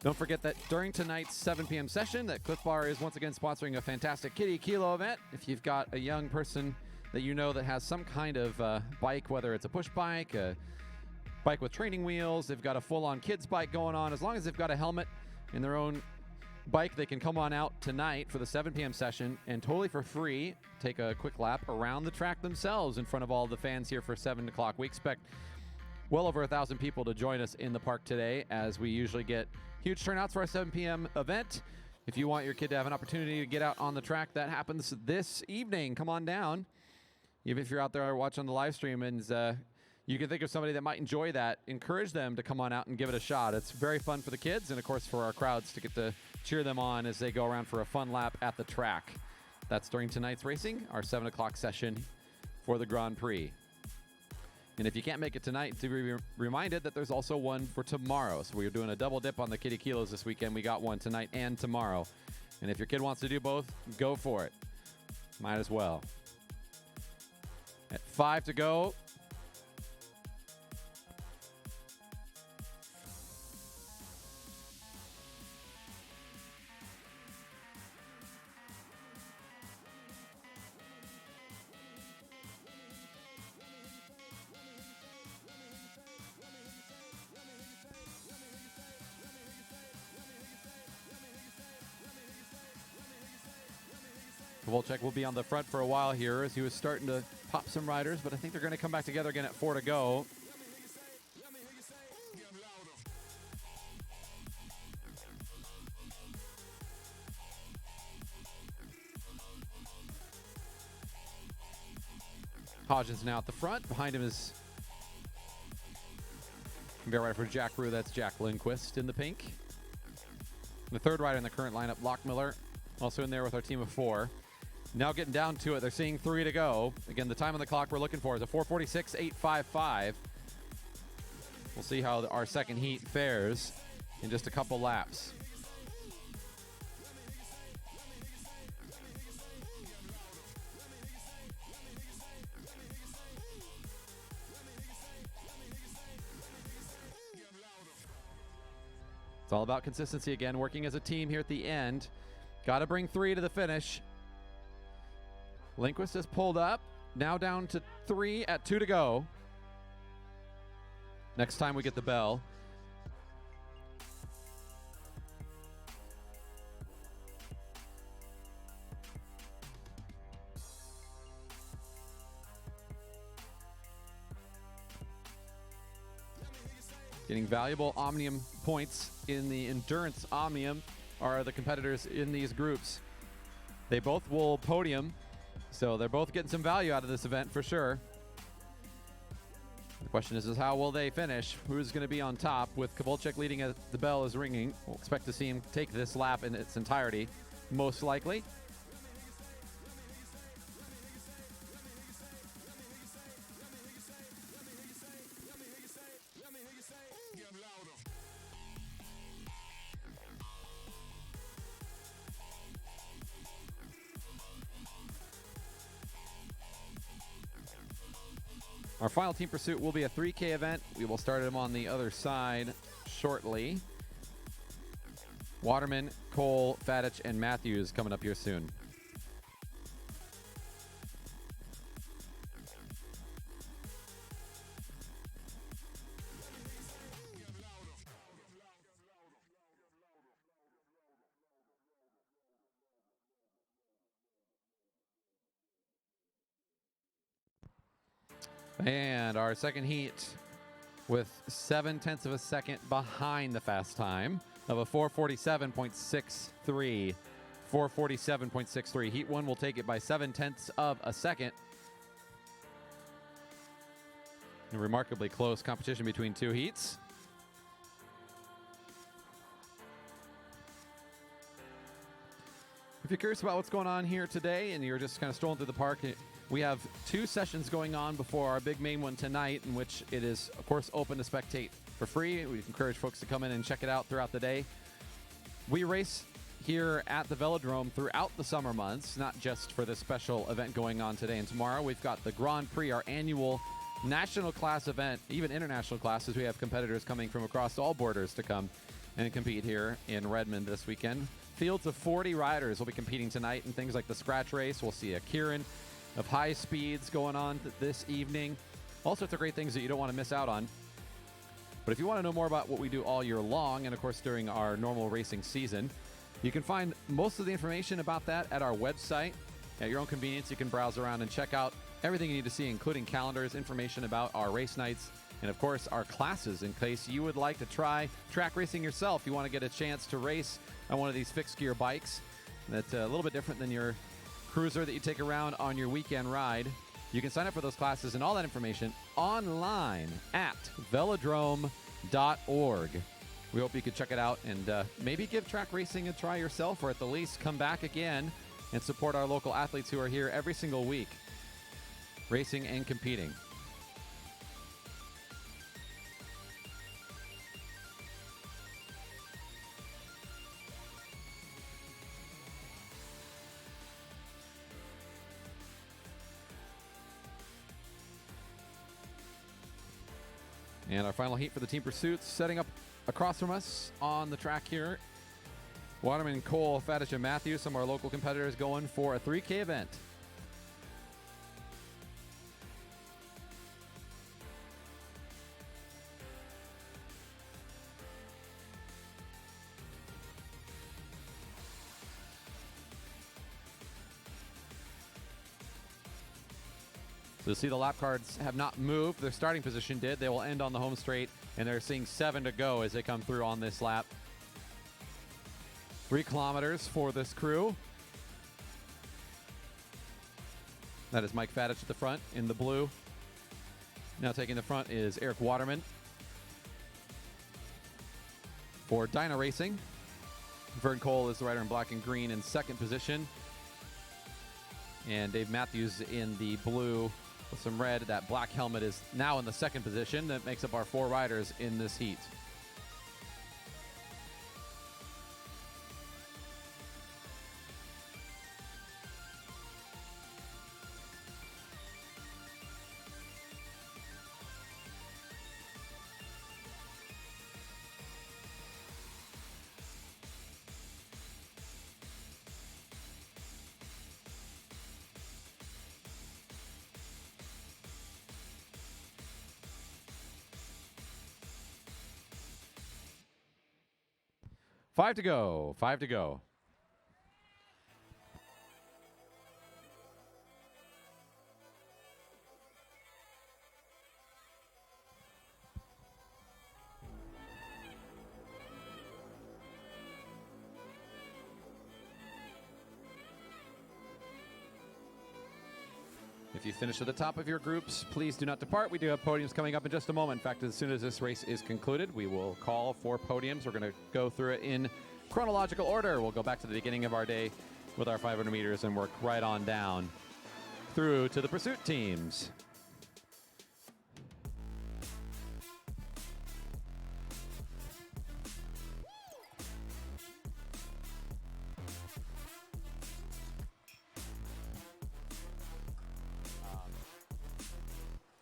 Don't forget that during tonight's 7 p.m. session, that Cliff Bar is once again sponsoring a fantastic Kitty Kilo event. If you've got a young person that you know that has some kind of bike, whether it's a push bike, a bike with training wheels, they've got a full-on kids bike going on. As long as they've got a helmet in their own bike, they can come on out tonight for the 7 p.m. session and totally for free take a quick lap around the track themselves in front of all the fans here for 7 o'clock. We expect well over 1,000 people to join us in the park today, as we usually get huge turnouts for our 7 p.m. event. If you want your kid to have an opportunity to get out on the track, that happens this evening. Come on down. Even if you're out there watching the live stream and you can think of somebody that might enjoy that. Encourage them to come on out and give it a shot. It's very fun for the kids and, of course, for our crowds to get to cheer them on as they go around for a fun lap at the track. That's during tonight's racing, our 7 o'clock session for the Grand Prix. And if you can't make it tonight, to be reminded that there's also one for tomorrow. So we're doing a double dip on the Kitty Kilos this weekend. We got one tonight and tomorrow. And if your kid wants to do both, go for it. Might as well. At 5 to go. Volchek will be on the front for a while here as he was starting to pop some riders, but I think they're going to come back together again at 4 to go. Hodgins now at the front. Behind him is bear rider for Jack Rue. That's Jack Lindquist in the pink. The third rider in the current lineup, Lockmiller, also in there with our team of 4. Now getting down to it, they're seeing 3 to go. Again, the time on the clock we're looking for is a 4:46.855. We'll see how our second heat fares in just a couple laps. It's all about consistency again, working as a team here at the end. Got to bring 3 to the finish. Lindquist has pulled up, now down to 3 at 2 to go. Next time we get the bell. Getting valuable Omnium points in the Endurance Omnium are the competitors in these groups. They both will podium, so they're both getting some value out of this event for sure. The question is how will they finish? Who's going to be on top? With Kovalchuk leading as the bell is ringing, we'll expect to see him take this lap in its entirety, most likely. Our final team pursuit will be a 3K event. We will start them on the other side shortly. Waterman, Cole, Fadich, and Matthews coming up here soon. And our second heat with 0.7 of a second behind the fast time of a 4:47.63. 4:47.63. Heat 1 will take it by 0.7 of a second. A remarkably close competition between two heats. If you're curious about what's going on here today and you're just kind of strolling through the park, we have 2 sessions going on before our big main one tonight, in which it is, of course, open to spectate for free. We encourage folks to come in and check it out throughout the day. We race here at the Velodrome throughout the summer months, not just for this special event going on today and tomorrow. We've got the Grand Prix, our annual national class event, even international classes. We have competitors coming from across all borders to come and compete here in Redmond this weekend. Fields of 40 riders will be competing tonight in things like the scratch race. We'll see a Kieran of high speeds going on this evening. All sorts of great things that you don't want to miss out on. But if you want to know more about what we do all year long, and of course during our normal racing season, you can find most of the information about that at our website. At your own convenience, you can browse around and check out everything you need to see, including calendars, information about our race nights, and of course our classes in case you would like to try track racing yourself. You want to get a chance to race on one of these fixed gear bikes that's a little bit different than your cruiser that you take around on your weekend ride. You can sign up for those classes and all that information online at velodrome.org. We hope you can check it out and maybe give track racing a try yourself, or at the least come back again and support our local athletes who are here every single week, racing and competing. And our final heat for the team pursuits, setting up across from us on the track here. Waterman, Cole, Faddish, and Matthews, some of our local competitors going for a 3K event. So you'll see the lap cards have not moved. Their starting position did. They will end on the home straight, and they're seeing 7 to go as they come through on this lap. 3 kilometers for this crew. That is Mike Fadich at the front in the blue. Now taking the front is Eric Waterman. For Dyna Racing, Vern Cole is the rider in black and green in second position. And Dave Matthews in the blue with some red. That black helmet is now in the second position. That makes up our 4 riders in this heat. Five to go. 5 to go. If you finish at the top of your groups, please do not depart. We do have podiums coming up in just a moment. In fact, as soon as this race is concluded, we will call for podiums. We're going to go through it in chronological order. We'll go back to the beginning of our day with our 500 meters and work right on down through to the pursuit teams.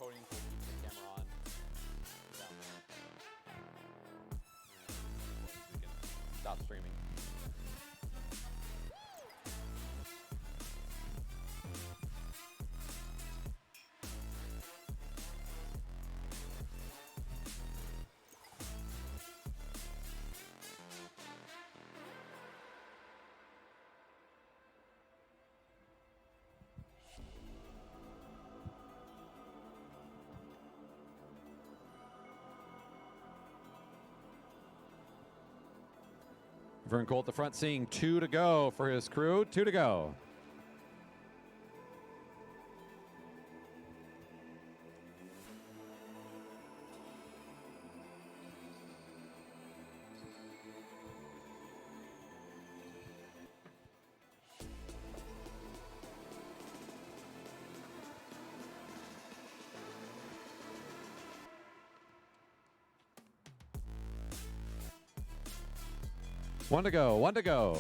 Podiums will keep the camera on down there. We can stop streaming. Vern Cole at the front, seeing 2 to go for his crew. 2 to go. One to go. 1 to go.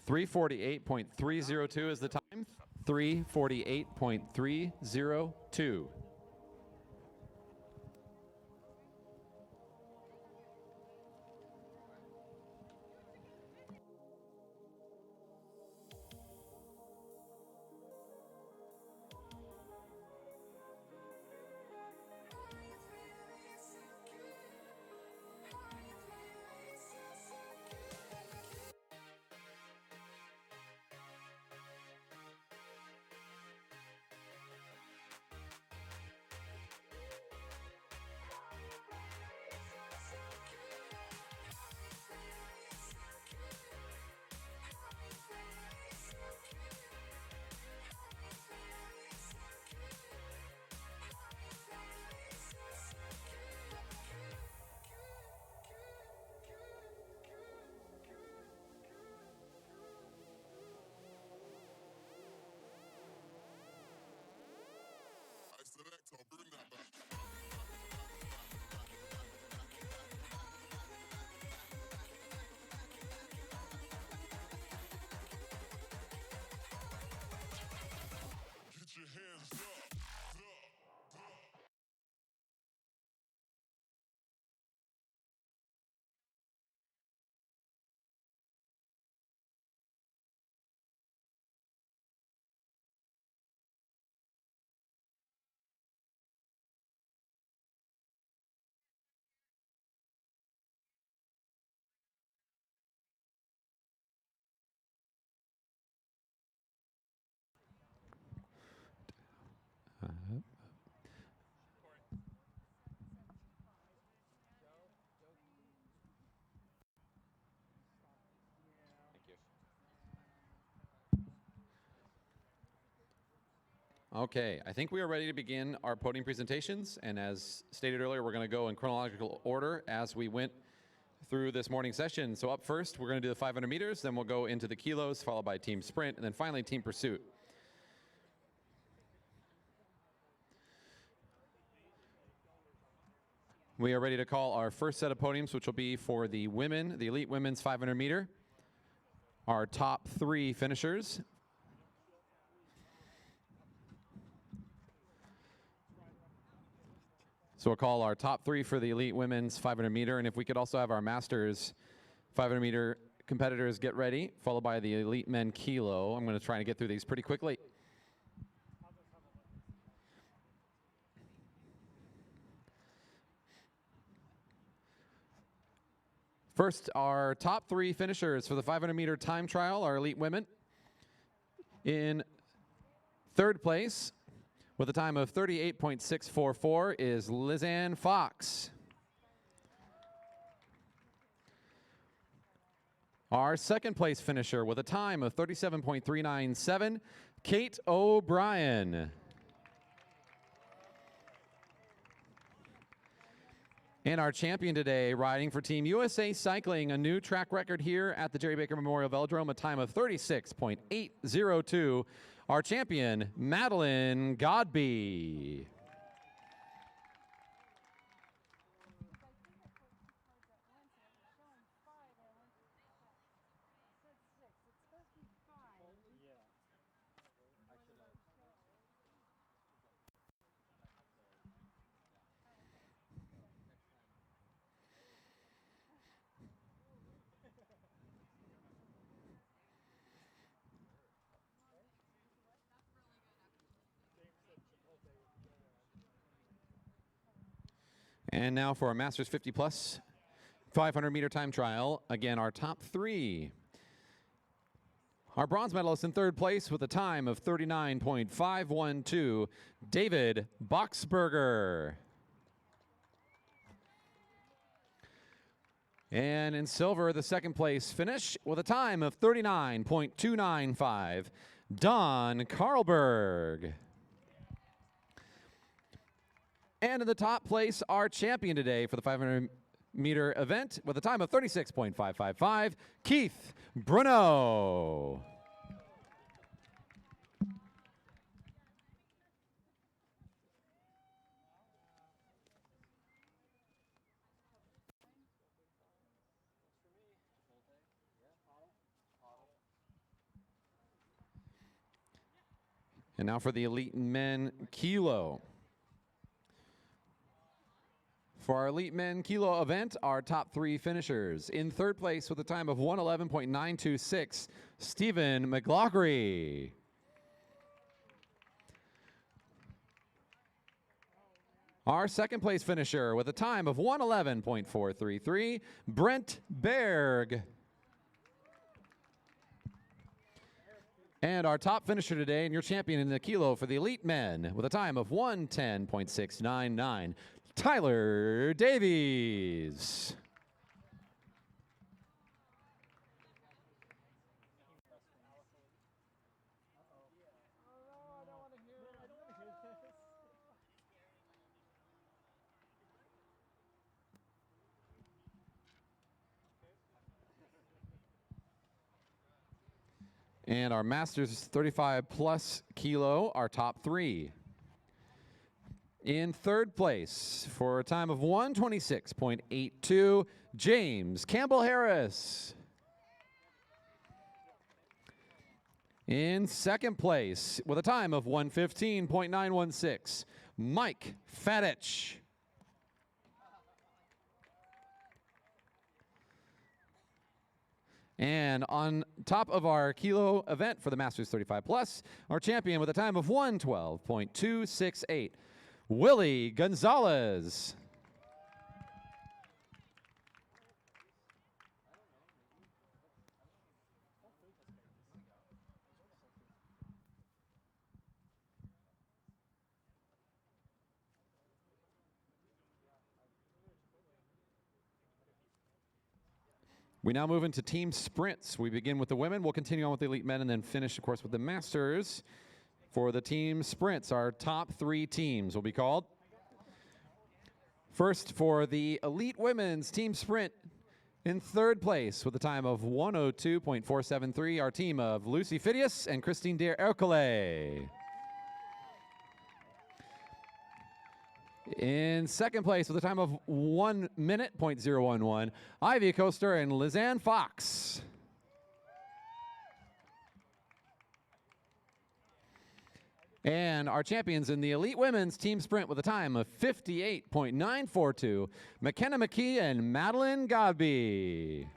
.348.302 is the time. 3:48.302. Get your hands up. Okay, I think we are ready to begin our podium presentations. And as stated earlier, we're going to go in chronological order as we went through this morning session. So up first, we're going to do the 500 meters, then we'll go into the kilos, followed by team sprint, and then finally team pursuit. We are ready to call our first set of podiums, which will be for the women, the elite women's 500 meter. Our top 3 finishers. So we'll call our top 3 for the elite women's 500 meter, and if we could also have our masters 500 meter competitors get ready, followed by the elite men kilo. I'm going to try to get through these pretty quickly. First, our top 3 finishers for the 500 meter time trial, our elite women. In third place, with a time of 38.644, is Lizanne Fox. Our second place finisher with a time of 37.397, Kate O'Brien. And our champion today, riding for Team USA Cycling, a new track record here at the Jerry Baker Memorial Velodrome, a time of 36.802. Our champion, Madeline Godby. And now for our Masters 50 plus 500 meter time trial. Again, our top 3. Our bronze medalist in third place with a time of 39.512, David Boxberger. And in silver, the second place finish with a time of 39.295, Don Karlberg. And in the top place, our champion today for the 500 meter event with a time of 36.555, Keith Bruno. And now for the elite men kilo. For our elite men kilo event, our top 3 finishers. In third place with a time of 111.926, Stephen McLaughlin. Our second place finisher with a time of 111.433, Brent Berg. And our top finisher today, and your champion in the kilo for the elite men with a time of 110.699, Tyler Davies. And our Masters 35 plus kilo, our top 3. In third place for a time of 126.82, James Campbell Harris. In second place with a time of 115.916, Mike Fadich. And on top of our kilo event for the Masters 35 plus, our champion with a time of 112.268, Willie Gonzalez. We now move into team sprints. We begin with the women. We'll continue on with the elite men and then finish, of course, with the Masters. For the team sprints, our top 3 teams will be called. First, for the elite women's team sprint, in third place with a time of 102.473, our team of Lucy Phidias and Christine de Ercole. In second place with a time of 1 minute, .011, Ivy Coaster and Lizanne Fox. And our champions in the elite women's team sprint with a time of 58.942, McKenna McKee and Madeline Godby.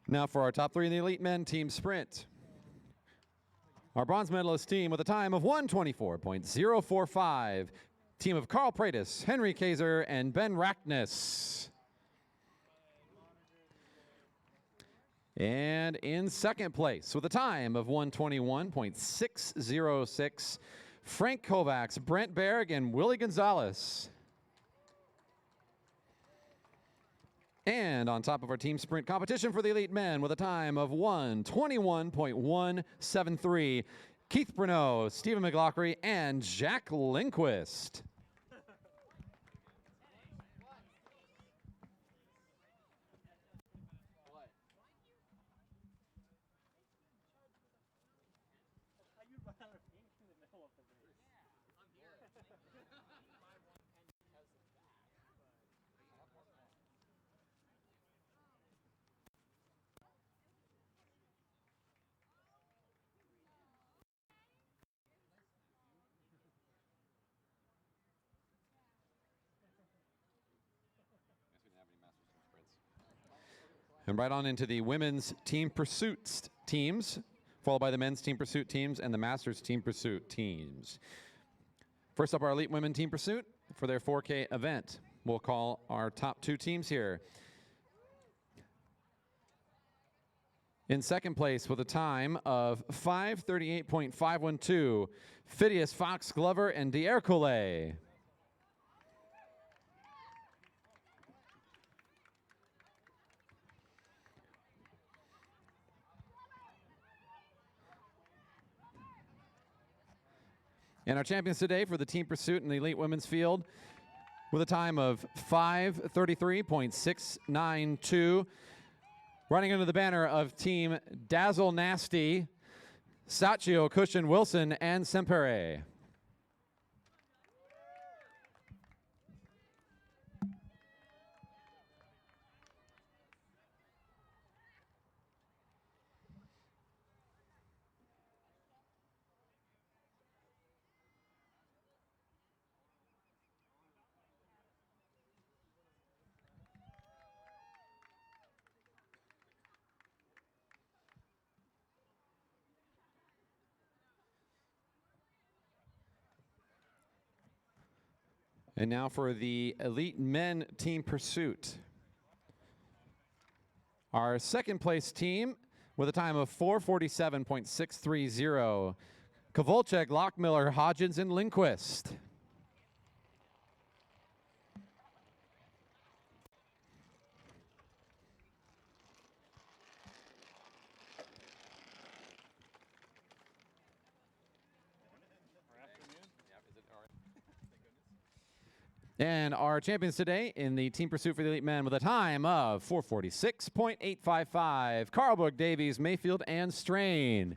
Now for our top 3 in the elite men team sprint. Our bronze medalist team with a time of 124.045. Team of Carl Pratis, Henry Kaiser, and Ben Rackness. And in second place with a time of 121.606, Frank Kovacs, Brent Berg, and Willie Gonzalez. And on top of our team sprint competition for the elite men with a time of 121.173, Keith Bruneau, Stephen McLaughlin, and Jack Lindquist. And right on into the women's team pursuits teams, followed by the men's team pursuit teams and the Masters team pursuit teams. First up, our elite women team pursuit for their 4K event. We'll call our top 2 teams here. In second place with a time of 5:38.512, Phidias, Fox, Glover, and de Ercole. And our champions today for the team pursuit in the elite women's field with a time of 5:33.692. Running under the banner of Team Dazzle Nasty, Saccio, Cushion, Wilson, and Sempere. And now for the elite men team pursuit. Our second place team with a time of 4:47.630. Kovalchuk, Lockmiller, Hodgins, and Lindquist. And our champions today in the team pursuit for the elite men with a time of 4:46.855. Carlberg, Davies, Mayfield, and Strain.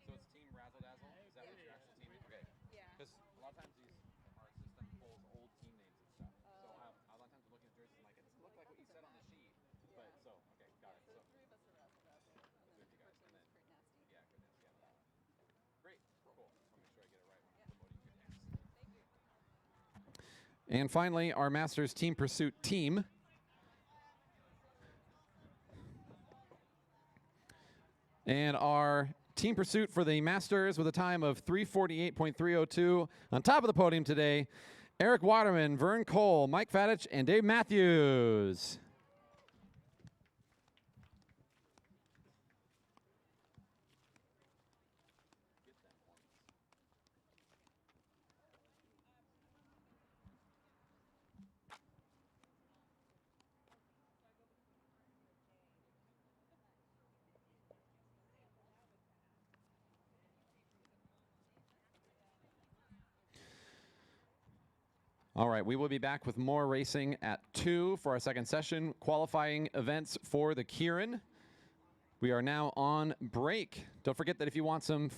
So it's team Razzle Dazzle? Is that what your actual team is? Okay. Yeah. Because a lot of times our system pulls old team names and stuff. So a lot of times I'm looking at jerseys and like, it looked like what you said on the sheet. But so, okay, got it. So Three of us are Razzle Dazzle. with you guys. And then, Kurt Nasty. yeah, goodness, yeah. Great, cool. I'll make sure I get it right when I'm promoting good names. Thank you. And finally, our Masters Team Pursuit team. And our team pursuit for the Masters with a time of 3:48.302. On top of the podium today, Eric Waterman, Vern Cole, Mike Fadich, and Dave Matthews. All right, we will be back with more racing at 2 for our second session, qualifying events for the Kieran. We are now on break. Don't forget that if you want some